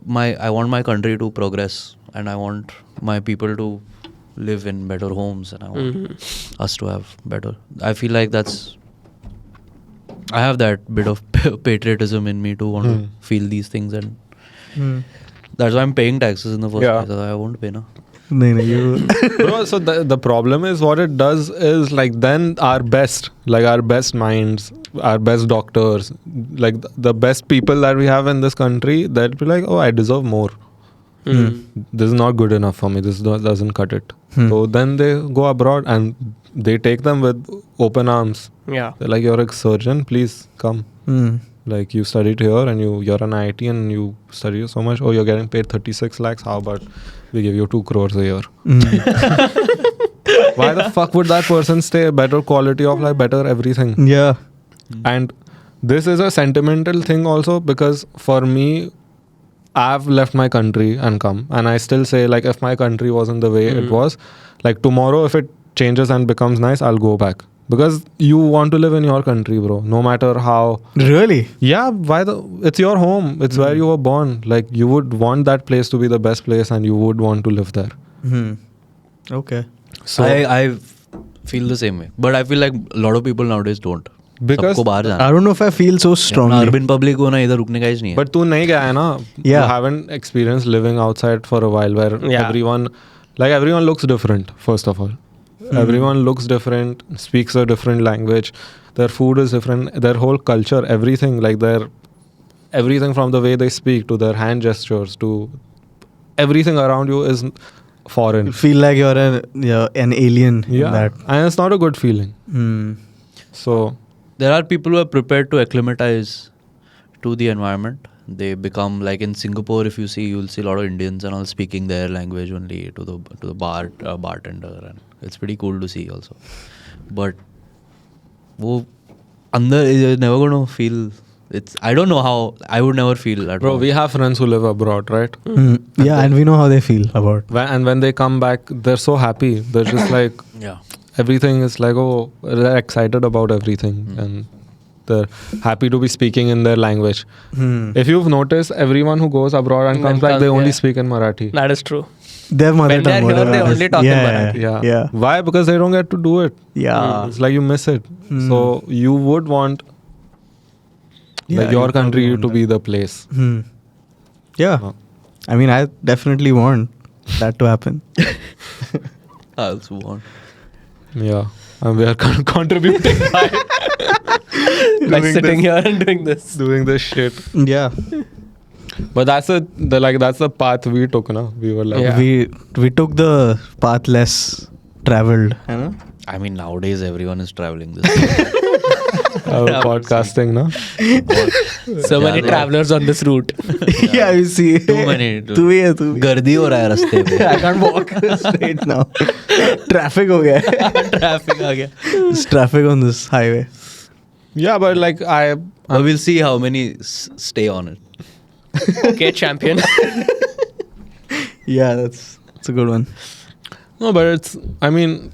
S2: my country to progress, and I want my people to live in better homes, and I want us to have better. I feel like I have that bit of patriotism in me to want to feel these things, and that's why I'm paying taxes in the first place. I won't pay now.
S3: No, you.
S1: Bro, so the problem is what it does is like then our best minds, our best doctors, like the best people that we have in this country, they'll be like, oh, I deserve more. This is not good enough for me. This doesn't cut it. So then they go abroad and they take them with open arms.
S4: Yeah.
S1: They're like, you're a surgeon, please come. Like you studied here and you're an IIT and you study so much. Oh, you're getting paid 36 lakhs. How about we give you 2 crores a year? Why the fuck would that person stay? Better quality of life, better everything.
S3: Yeah.
S1: And this is a sentimental thing also, because for me, I've left my country and come, and I still say like if my country wasn't the way it was, like tomorrow if it changes and becomes nice, I'll go back, because you want to live in your country, bro. No matter how.
S3: Really?
S1: Yeah, it's your home. It's where you were born. Like, you would want that place to be the best place, and you would want to live there.
S3: Okay.
S1: So
S2: I feel the same way, but I feel like a lot of people nowadays don't.
S1: Because
S2: सबको बाहर जाना
S3: I don't know if I feel so strongly.
S2: Urban public को ना इधर रुकने का ही नहीं है.
S1: but तू नहीं गया है ना.
S3: Yeah.
S1: You haven't experienced living outside for a while, where
S4: Yeah.
S1: everyone looks different. First of all, everyone looks different, speaks a different language. Their food is different. Their whole culture, everything, like everything from the way they speak to their hand gestures to everything around you is foreign.
S3: You feel like you're an alien in that.
S1: And it's not a good feeling. So
S2: There are people who are prepared to acclimatize to the environment. They become like in Singapore. If you see, you'll see a lot of Indians and all speaking their language only to the bartender, and it's pretty cool to see also. But वो अंदर is never gonna feel. I don't know how. I would never feel at
S1: bro,
S2: all.
S1: we have friends who live abroad, right?
S3: Yeah, and we know how they feel about.
S1: And when they come back, they're so happy. They're just like,
S2: Yeah.
S1: everything is like, oh, they're excited about everything, and they're happy to be speaking in their language. If you've noticed, everyone who goes abroad and comes back, they only speak in Marathi.
S4: That is true.
S3: Their mother
S4: When they're
S3: tongue,
S4: here,
S3: whatever
S4: they
S3: it is.
S4: only talk in Marathi.
S1: Yeah. Why? Because they don't get to do it.
S3: Yeah.
S1: It's like you miss it. So you would want
S3: Yeah,
S1: your
S3: you
S1: country
S3: probably
S1: to be the place.
S3: Yeah. I mean, I definitely want that to happen.
S2: I also want.
S1: Yeah. And we are contributing by
S4: Like sitting here and doing this.
S1: doing this shit.
S3: Yeah.
S1: But that's the path we took, na? We were like,
S4: Yeah.
S3: We took the path less traveled. You know?
S2: I mean, nowadays everyone is traveling this.
S1: podcasting, na?
S4: So many travelers on this route.
S3: Yeah, you see.
S2: Too many.
S3: तू भी है, तू भी.
S2: गर्दी हो रहा है रास्ते पे.
S3: I can't walk straight now. Traffic हो गया है.
S2: Traffic आ गया.
S3: There's traffic on this highway.
S1: Yeah, but like
S2: We'll see how many stay on it.
S4: Okay, champion.
S3: Yeah, that's a good one.
S1: No, but I mean,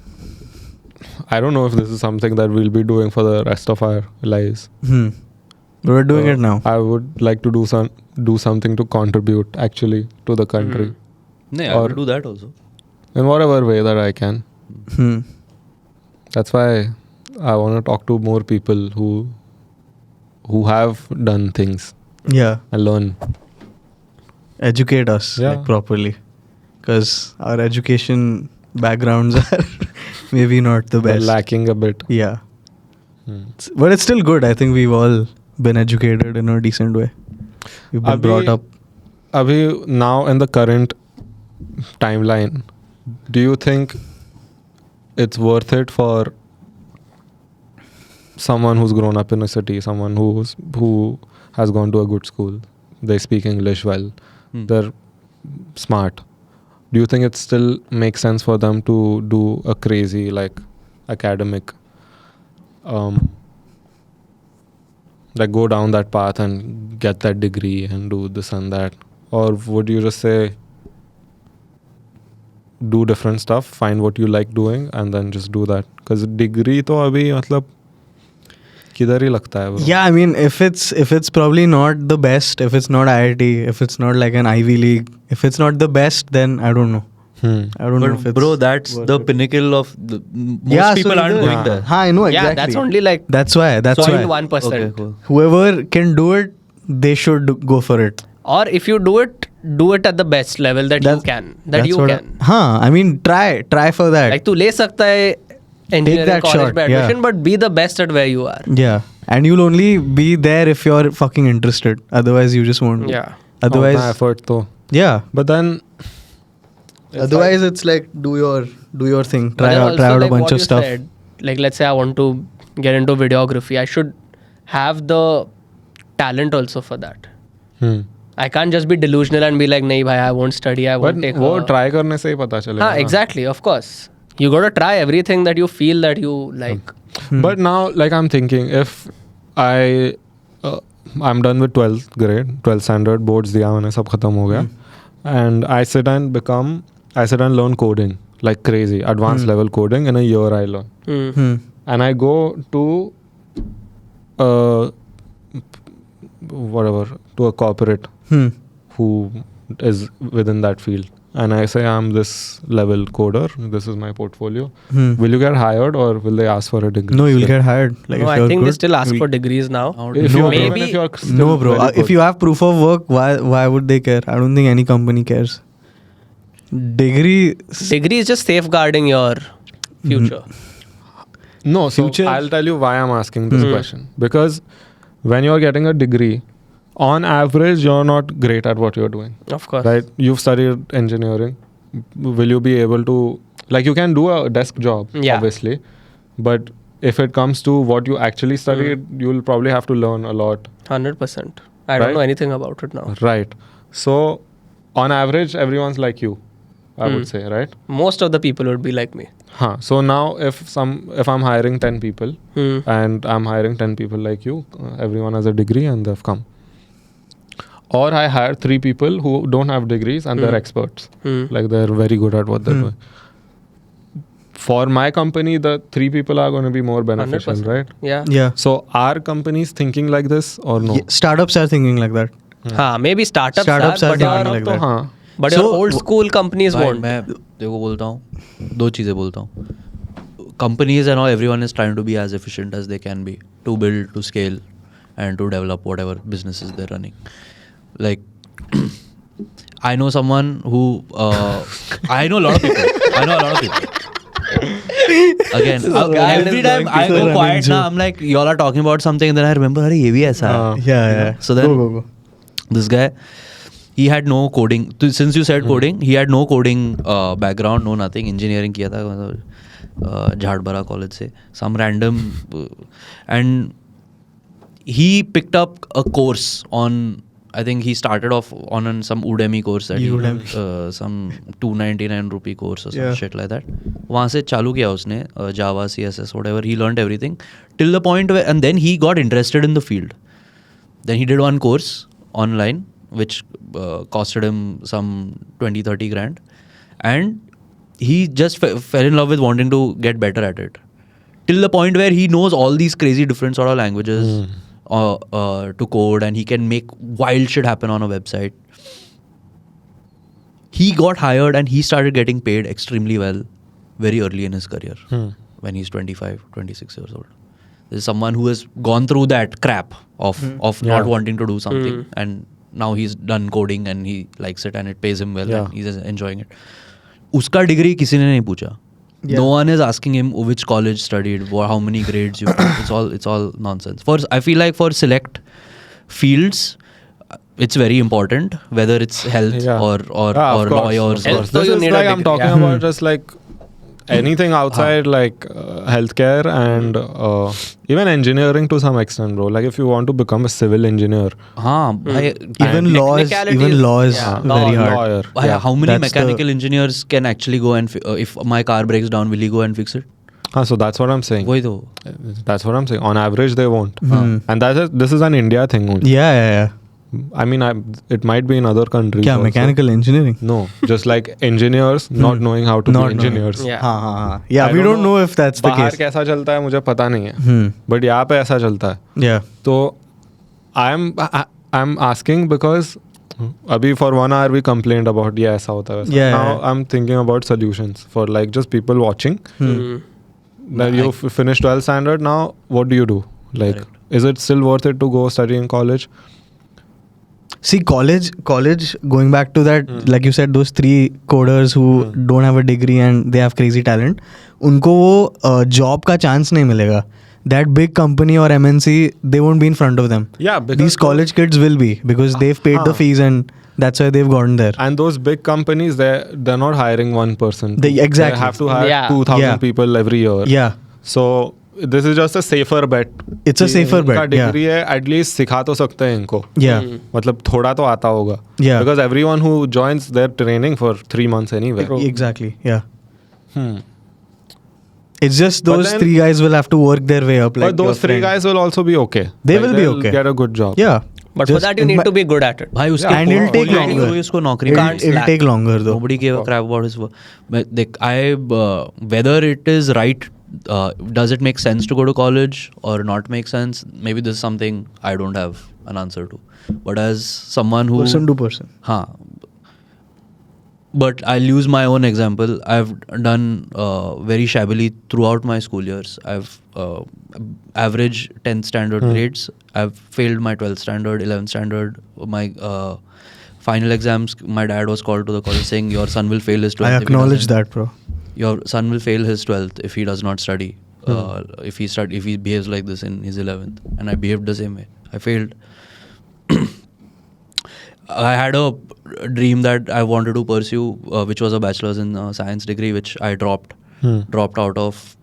S1: I don't know if this is something that we'll be doing for the rest of our lives.
S3: We're doing it now.
S1: I would like to do something to contribute actually to the country
S2: No, I will do that also.
S1: in whatever way that I can. That's why I want to talk to more people who have done things
S3: Yeah.
S1: and learn.
S3: Educate us
S1: Yeah.
S3: like, properly. Because our education backgrounds are maybe not the
S1: They're
S3: best.
S1: lacking a bit.
S3: Yeah. But it's still good. I think we've all been educated in a decent way. We've been brought up.
S1: Abhi, now in the current timeline, do you think it's worth it for someone who's grown up in a city, someone who has gone to a good school, they speak English well, they're smart, do you think it still makes sense for them to do a crazy like academic like go down that path and get that degree and do this and that? Or would you just say do different stuff, find what you like doing and then just do that? Because degree to abhi matlab kidhar hi lagta hai bro.
S3: Yeah, I mean, if it's probably not the best, if it's not IIT, if it's not like an Ivy League, if it's not the best, then I don't know. I don't know if
S2: But
S3: it's
S2: bro, that's
S3: worth
S2: the
S3: it.
S2: pinnacle of most
S3: Yeah,
S2: people
S3: so
S2: aren't
S3: either-
S2: going there.
S3: I know exactly.
S4: Yeah, that's only like
S3: That's why.
S4: 0.1%.
S2: Okay, cool.
S3: Whoever can do it, they should go for it.
S4: Or if you do it at the best level that you can.
S3: That's what I mean, try for that.
S4: Like तू ले सकता है engineering
S3: that
S4: college
S3: shot,
S4: by admission, but be the best at where you are.
S3: Yeah. And you'll only be there if you're fucking interested. Otherwise, you just won't.
S4: Yeah.
S3: Otherwise,
S1: effort to.
S3: yeah.
S1: But then
S3: Otherwise, it's like do your thing.
S4: But
S3: Try
S4: then
S3: out
S4: also,
S3: a
S4: like
S3: bunch
S4: what
S3: of
S4: you
S3: stuff.
S4: said, like let's say I want to get into videography, I should have the talent also for that. I can't just be delusional and be like, nahi bhai, I won't study, I won't
S1: but
S4: take
S1: वो try करने से ही पता चलेगा
S4: हाँ,
S1: ना.
S4: exactly, of course. You got to try everything that you feel that you like.
S1: But now, like I'm thinking, if I'm done with 12th grade, 12th standard, boards दिया मैंने, सब खत्म हो गया, and I sit and learn coding like crazy, advanced level coding in a year I learn. and I go to to a corporate who is within that field, and I say I'm this level coder, this is my portfolio. Will you get hired, or will they ask for a degree?
S3: No, you'll get hired. Like,
S4: No,
S3: if
S4: I
S3: you're
S4: think they
S3: good,
S4: still ask
S3: you'll-
S4: for degrees now.
S1: If
S3: No,
S1: you're,
S3: bro.
S1: even if you're still
S3: No, bro.
S1: very
S3: If
S1: good.
S3: you have proof of work, why would they care? I don't think any company cares. Degree.
S4: Degree is just safeguarding your future.
S1: No, so
S3: Future-
S1: I'll tell you why I'm asking this question. Because when you're getting a degree, on average, you're not great at what you're doing,
S4: Of course.
S1: right? You've studied engineering. Will you be able to, like, you can do a desk job,
S4: Yeah.
S1: obviously, but if it comes to what you actually studied, you'll probably have to learn a lot,
S4: 100%. I don't
S1: Right?
S4: know anything about it now.
S1: right? So, on average, everyone's like you, I would say, right?
S4: Most of the people would be like me.
S1: So now, if I'm hiring 10 people, and I'm hiring 10 people like you, everyone has a degree and they've come. Or I hire 3 people who don't have degrees and they're experts. Like, they're very good at what they're doing. For my company, the 3 people are going to be more beneficial,
S4: 100%.
S1: right?
S4: Yeah.
S3: Yeah.
S1: So are companies thinking like this or no?
S3: Yeah, startups are thinking like that.
S4: Maybe startups
S3: Startups
S4: are,
S3: are
S4: but
S3: thinking
S4: your,
S3: like that.
S1: हाँ.
S4: but
S3: So,
S4: your old school companies
S2: भाई,
S4: won't.
S2: मैं देखो बोलता हूँ 2 चीज़ें बोलता हूँ. Companies and all, everyone is trying to be as efficient as they can be to build, to scale, and to develop whatever businesses they're running. Like, I know someone who I know a lot of people. Again, every time I go quiet now, I'm like, y'all are talking about something, and then I remember, अरे ये भी ऐसा है.
S3: Yeah.
S2: So then,
S3: go.
S2: this guy, he had no coding. Since you said coding, he had no coding background, no nothing. Engineering किया था झाड़बरा college से, some random, and he picked up a course on. I think he started off on some Udemy course that some 299 rupee course or some shit like that. वहाँ से चालू किया उसने Java, CSS, whatever. He learned everything till the point where, and then he got interested in the field. Then he did one course online which costed him some 20-30 grand, and he just fell in love with wanting to get better at it till the point where he knows all these crazy different sort of languages to code, and he can make wild shit happen on a website. He got hired and he started getting paid extremely well very early in his career when he's 25, 26 years old. There's someone who has gone through that crap of not wanting to do something, and now he's done coding and he likes it and it pays him well and he's enjoying it. Uska degree kisi ne nahi pucha. No one is asking him which college studied, how many grades you got. It's all nonsense. I feel like for select fields, it's very important, whether it's health or lawyers.
S4: Health,
S1: This
S4: you
S1: is
S4: need a
S1: like I'm
S4: degree,
S1: talking about just like anything outside like healthcare and even engineering to some extent, bro. Like if you want to become a civil engineer,
S3: Even law is very hard.
S1: Lawyer,
S2: how many
S3: That's
S2: mechanical engineers can actually go and if my car breaks down, will he go and fix it?
S1: So that's what I'm saying.
S2: वही तो.
S1: That's what I'm saying. On average, they won't. And this is an India thing only.
S3: Yeah.
S1: I mean, it might be in other countries.
S3: Kya,
S1: also.
S3: mechanical engineering?
S1: No, just like engineers not knowing how to be engineers.
S4: Yeah.
S3: Yeah, we don't know if that's the
S1: बाहर
S3: case.
S1: कैसा चलता है मुझे पता नहीं है. But यहाँ पे ऐसा चलता है.
S3: Yeah.
S1: तो I'm asking because अभी for 1 hour we complained about ये ऐसा होता है वैसा.
S3: Yeah.
S1: Now I'm thinking about solutions for like just people watching. That you finish 12th standard now. What do you do? Like, is it still worth it to go study in college?
S3: See, college, going back to that, like you said, those 3 coders who don't have a degree and they have crazy talent, उनको वो job का chance नहीं मिलेगा. That big company or MNC, they won't be in front of them.
S1: Yeah, because
S3: These college kids will be because they've paid the fees and that's why they've gotten there.
S1: And those big companies, they're not hiring one person.
S3: Exactly.
S1: They have to hire 2,000 people every year.
S3: Yeah.
S1: So this is just a safer bet.
S3: It's a safer bet.
S1: इनका degree है, at least सिखा तो सकते हैं इनको.
S3: Yeah.
S1: मतलब थोड़ा तो आता होगा.
S3: Yeah.
S1: Because everyone who joins, they're training for 3 months anyway.
S3: Exactly. Yeah. It's just those
S1: then-
S3: 3 guys will have to work their way up. Like
S1: But those 3 guys will also be okay.
S3: They will be
S1: they'll
S3: okay.
S1: Get a good job.
S3: Yeah.
S4: But for that you need to be good at it.
S2: भाई उसके
S3: And it'll take longer.
S2: कोई उसको नौकरी
S3: It'll take longer though.
S2: Nobody gave a crap about his work. But whether it is right does it make sense to go to college or not make sense? Maybe this is something I don't have an answer to. But as someone who...
S3: Person to person.
S2: But I'll use my own example. I've done very shabbily throughout my school years. I've average 10th standard grades. I've failed my 12th standard, 11th standard. My final exams, my dad was called to the college saying, your son will fail his 12th.
S3: I acknowledge that, bro.
S2: Your son will fail his 12th if he does not study. If he behaves like this in his 11th. And I behaved the same way. I failed. I had a dream that I wanted to pursue, which was a bachelor's in science degree, which I dropped out of.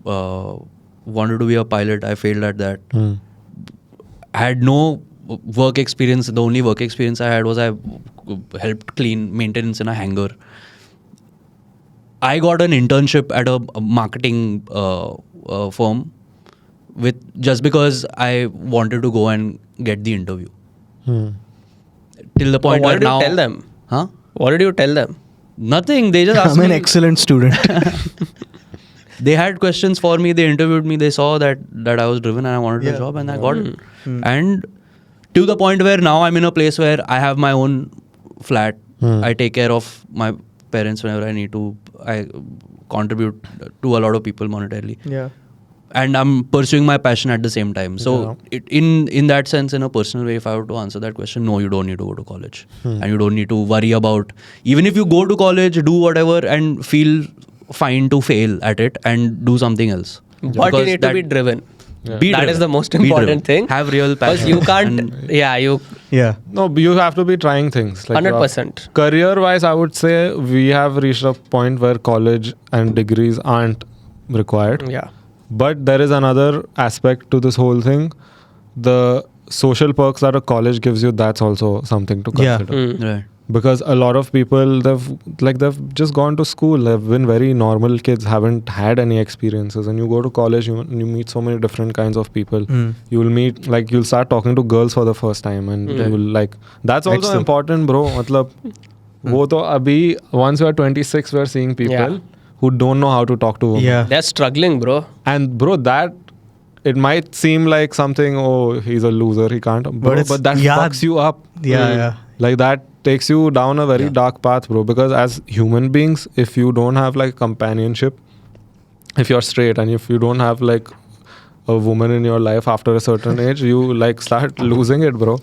S2: Wanted to be a pilot. I failed at that. I had no work experience. The only work experience I had was I helped clean maintenance in a hangar. I got an internship at a marketing firm just because I wanted to go and get the interview. Till the point
S4: what
S2: where now...
S4: What did you tell them?
S2: Huh?
S4: What did you tell them?
S2: Nothing. They just asked
S3: I'm an
S2: me.
S3: excellent student.
S2: They had questions for me. They interviewed me. They saw that I was driven and I wanted the job and I got it. And to the point where now I'm in a place where I have my own flat. I take care of my parents whenever I need to. I contribute to a lot of people monetarily.
S3: Yeah.
S2: And I'm pursuing my passion at the same time. So in that sense, in a personal way, if I were to answer that question, no, you don't need to go to college. And you don't need to worry about, even if you go to college, do whatever and feel fine to fail at it and do something else.
S4: But you need to be driven. That is the most
S2: Be
S4: important thing.
S2: Have real passion.
S4: Because you can't,
S3: Yeah.
S1: No, you have to be trying things. Like
S4: 100%.
S1: Career-wise, I would say we have reached a point where college and degrees aren't required.
S4: Yeah.
S1: But there is another aspect to this whole thing. The social perks that a college gives you, that's also something to consider.
S2: Right.
S1: Because a lot of people, they've just gone to school. They've been very normal kids, haven't had any experiences. And you go to college, you meet so many different kinds of people. You will meet, you'll start talking to girls for the first time. And you will that's also important, bro. Matlab, wo to abhi, once you are 26, we're seeing people who don't know how to talk to women.
S3: Yeah.
S4: They're struggling, bro.
S1: And bro, that it might seem like something, oh, he's a loser, he can't. Bro, but that fucks you up.
S3: Yeah.
S1: Like that takes you down a very dark path, bro. Because as human beings, if you don't have companionship, if you're straight and if you don't have a woman in your life after a certain age, you start losing it, bro.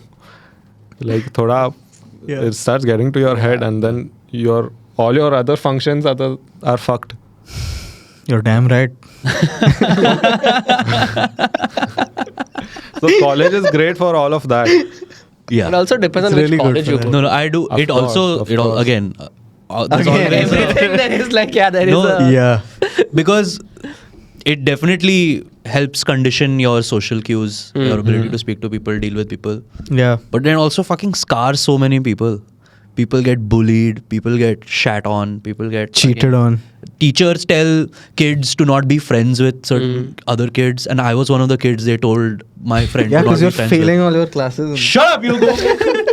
S1: It starts getting to your head and then all your other functions are fucked.
S3: You're damn right.
S1: So college is great for all of that.
S2: Yeah.
S4: It also depends on
S3: It's
S4: which
S3: really good
S4: college
S3: for
S4: you
S3: that.
S4: go.
S2: No, I do.
S1: Of
S2: It
S1: course,
S2: also,
S1: of course.
S2: Again, there's
S3: Again,
S2: always
S4: Everything there is there is a...
S3: Yeah.
S2: because it definitely helps condition your social cues, your ability to speak to people, deal with people.
S3: Yeah.
S2: But then also fucking scars so many people. People get bullied, people get shat on, people get
S3: Cheated on.
S2: Teachers tell kids to not be friends with certain other kids, and I was one of the kids they told my friend
S3: Yeah,
S2: to not
S3: because
S2: be
S3: you're
S2: friends
S3: failing
S2: with.
S3: all your classes.
S2: Shut up, Yugu!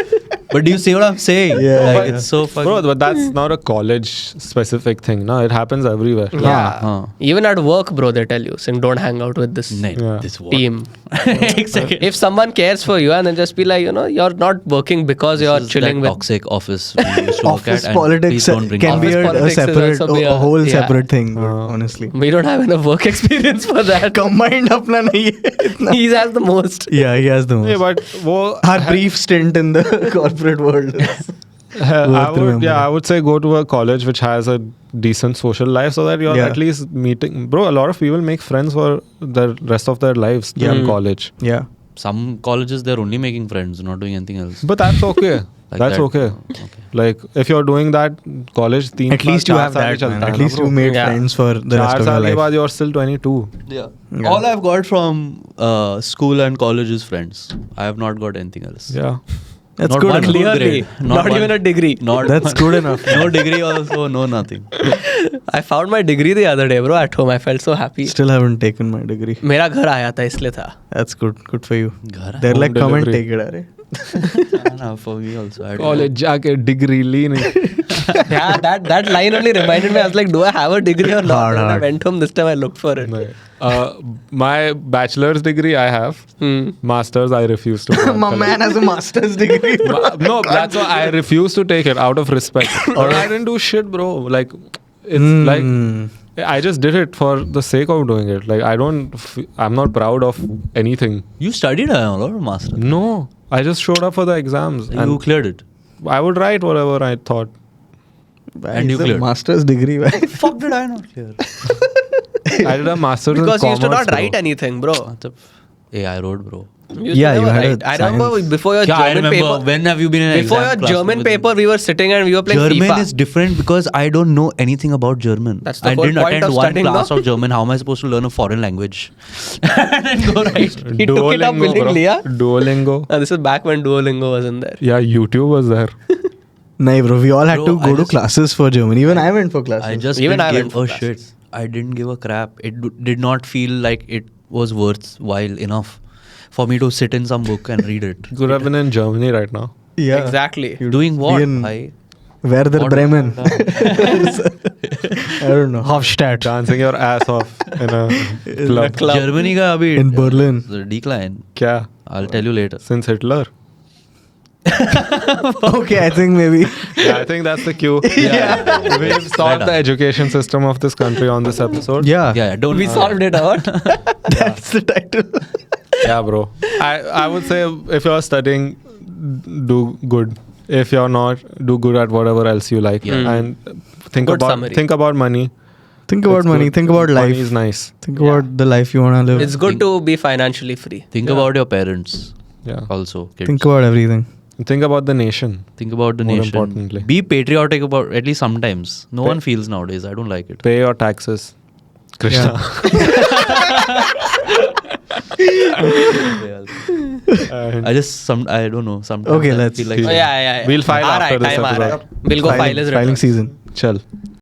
S2: But do you see what I'm saying?
S3: Yeah.
S2: It's so fucking...
S1: Bro, but that's not a college specific thing. No, it happens everywhere.
S4: Yeah. Even at work, bro, they tell you, saying don't hang out with this
S2: This what?
S4: team.
S2: Exactly.
S4: If someone cares for you and then just be like, you're not working because you're chilling with...
S2: toxic office we used to work
S3: Office
S2: at, and
S3: politics
S2: please don't bring
S3: can be
S2: office
S3: a
S4: politics is
S3: separate,
S4: also be
S3: a whole
S4: yeah.
S3: separate thing, honestly.
S4: We don't have enough work experience for that.
S3: Combined apna nahi hai itna.
S4: He has the most.
S3: Yeah, he has the most.
S1: Yeah, but
S3: Our brief stint in the corporate world.
S1: I would say go to a college which has a decent social life so that you're at least meeting. Bro, a lot of people make friends for the rest of their lives in college.
S3: Yeah.
S2: Some colleges, they're only making friends, not doing anything else.
S1: But that's okay. That's
S2: that.
S1: okay. Like, if you're doing that college,
S3: At least you have that, man. At least you made friends for the rest of your life.
S1: You're still 22.
S2: Yeah. All I've got from school and college is friends. I have not got anything else.
S1: Yeah.
S3: That's
S2: Not
S3: good
S2: one
S3: enough.
S2: good
S4: Clearly.
S2: grade.
S4: Not
S2: one-
S4: even a degree.
S2: Not
S3: That's
S2: one-
S3: good enough.
S2: No degree also, no nothing.
S4: I found my degree the other day, bro, at home. I felt so happy.
S3: Still haven't taken my degree.
S4: मेरा घर आया था इसलिए था.
S3: That's good. Good for you.
S2: Ghar
S3: They're
S1: home
S3: like, come and
S1: delivery.
S3: take it, are.
S2: No, for me also. I don't
S1: College jaake degree leene.
S4: Yeah, that line only reminded me. I was like, do I have a degree or not?
S3: Hard,
S4: When I
S3: hard.
S4: went home this time, I looked for it.
S1: My bachelor's degree I have. Master's I refuse to.
S3: My man has a master's degree.
S1: No, that's why I refuse to take it out of respect. I didn't do shit, bro. Like, it's like I just did it for the sake of doing it. Like, I'm not proud of anything.
S2: You studied a lot of master.
S1: No, I just showed up for the exams
S2: You
S1: and
S2: cleared it.
S1: I would write whatever I thought.
S2: And you
S3: It's a
S2: cleared.
S3: master's degree. Right?
S2: Fuck did I not clear?
S1: I did a master's
S4: Because
S1: in
S4: you used to
S1: commerce,
S4: not
S1: bro.
S4: write anything, bro.
S2: Yeah, I wrote, bro.
S4: You used to
S3: Yeah, you
S4: never
S3: had a
S4: write. I remember
S3: science.
S4: before your
S2: Yeah, I
S4: German
S2: remember.
S4: paper.
S2: When have you been in an
S4: Before your
S2: exam class
S4: German
S2: with me?
S4: paper, we were sitting and we were playing
S2: German
S4: FIFA.
S2: is different because I don't know anything about German.
S4: That's the
S2: I
S4: whole
S2: didn't
S4: point
S2: attend
S4: of
S2: one
S4: studying,
S2: class
S4: no?
S2: of German. How am I supposed to learn a foreign language? And then go right.
S4: He took it up
S1: Duolingo, bro.
S4: willingly, yeah?
S1: Duolingo.
S4: This is back when Duolingo wasn't there.
S1: Yeah, YouTube was there.
S3: Nah, bro. We all had
S2: Bro,
S3: to
S2: I
S3: go to
S2: just-
S3: classes for German. Even I went for classes.
S2: I just
S4: Even I
S2: didn't
S4: went
S2: give
S4: for
S2: a
S4: classes.
S2: shit. I didn't give a crap. It did not feel like it was worthwhile enough for me to sit in some book and read it.
S1: Could have been in Germany right now.
S3: Yeah.
S4: Exactly.
S2: Doing what?
S3: in-
S2: I
S3: Werder
S2: what
S3: Bremen.
S2: have
S3: I don't know. Hofstadt.
S1: Dancing your ass off in a club.
S4: club.
S2: Germany ka abhi
S3: In Berlin.
S2: the decline.
S1: Kya?
S2: I'll tell you later.
S1: Since Hitler?
S3: Okay, I think maybe.
S1: Yeah, I think that's the cue.
S2: Yeah.
S1: We've solved the education system of this country on this episode.
S3: Yeah.
S2: Yeah, don't.
S4: We solved it out.
S3: That's the title.
S1: Yeah, bro. I would say if you're studying, do good. If you're not, do good at whatever else you like.
S2: Yeah.
S1: And think
S4: Good
S1: about
S4: summary.
S1: think about money.
S3: Think about
S1: It's
S3: money.
S1: good.
S3: Think about life.
S1: Money is nice.
S3: Think about the life you want to live.
S4: It's good to be financially free.
S2: Think about your parents
S1: Yeah.
S2: also. Kids.
S3: Think about everything.
S1: Think about the nation.
S2: Think about the
S1: More
S2: nation.
S1: importantly.
S2: Be patriotic about at least sometimes. No one feels nowadays. I don't like it.
S1: Pay your taxes. Krishna. And
S2: I don't know. Sometimes
S3: Okay,
S2: I
S3: let's
S2: feel like
S4: Oh, yeah.
S1: We'll file
S4: All
S1: after
S4: right,
S1: this
S4: time, all
S1: episode.
S4: right. We'll go file his
S3: Filing
S4: returns.
S3: season.
S1: Chal.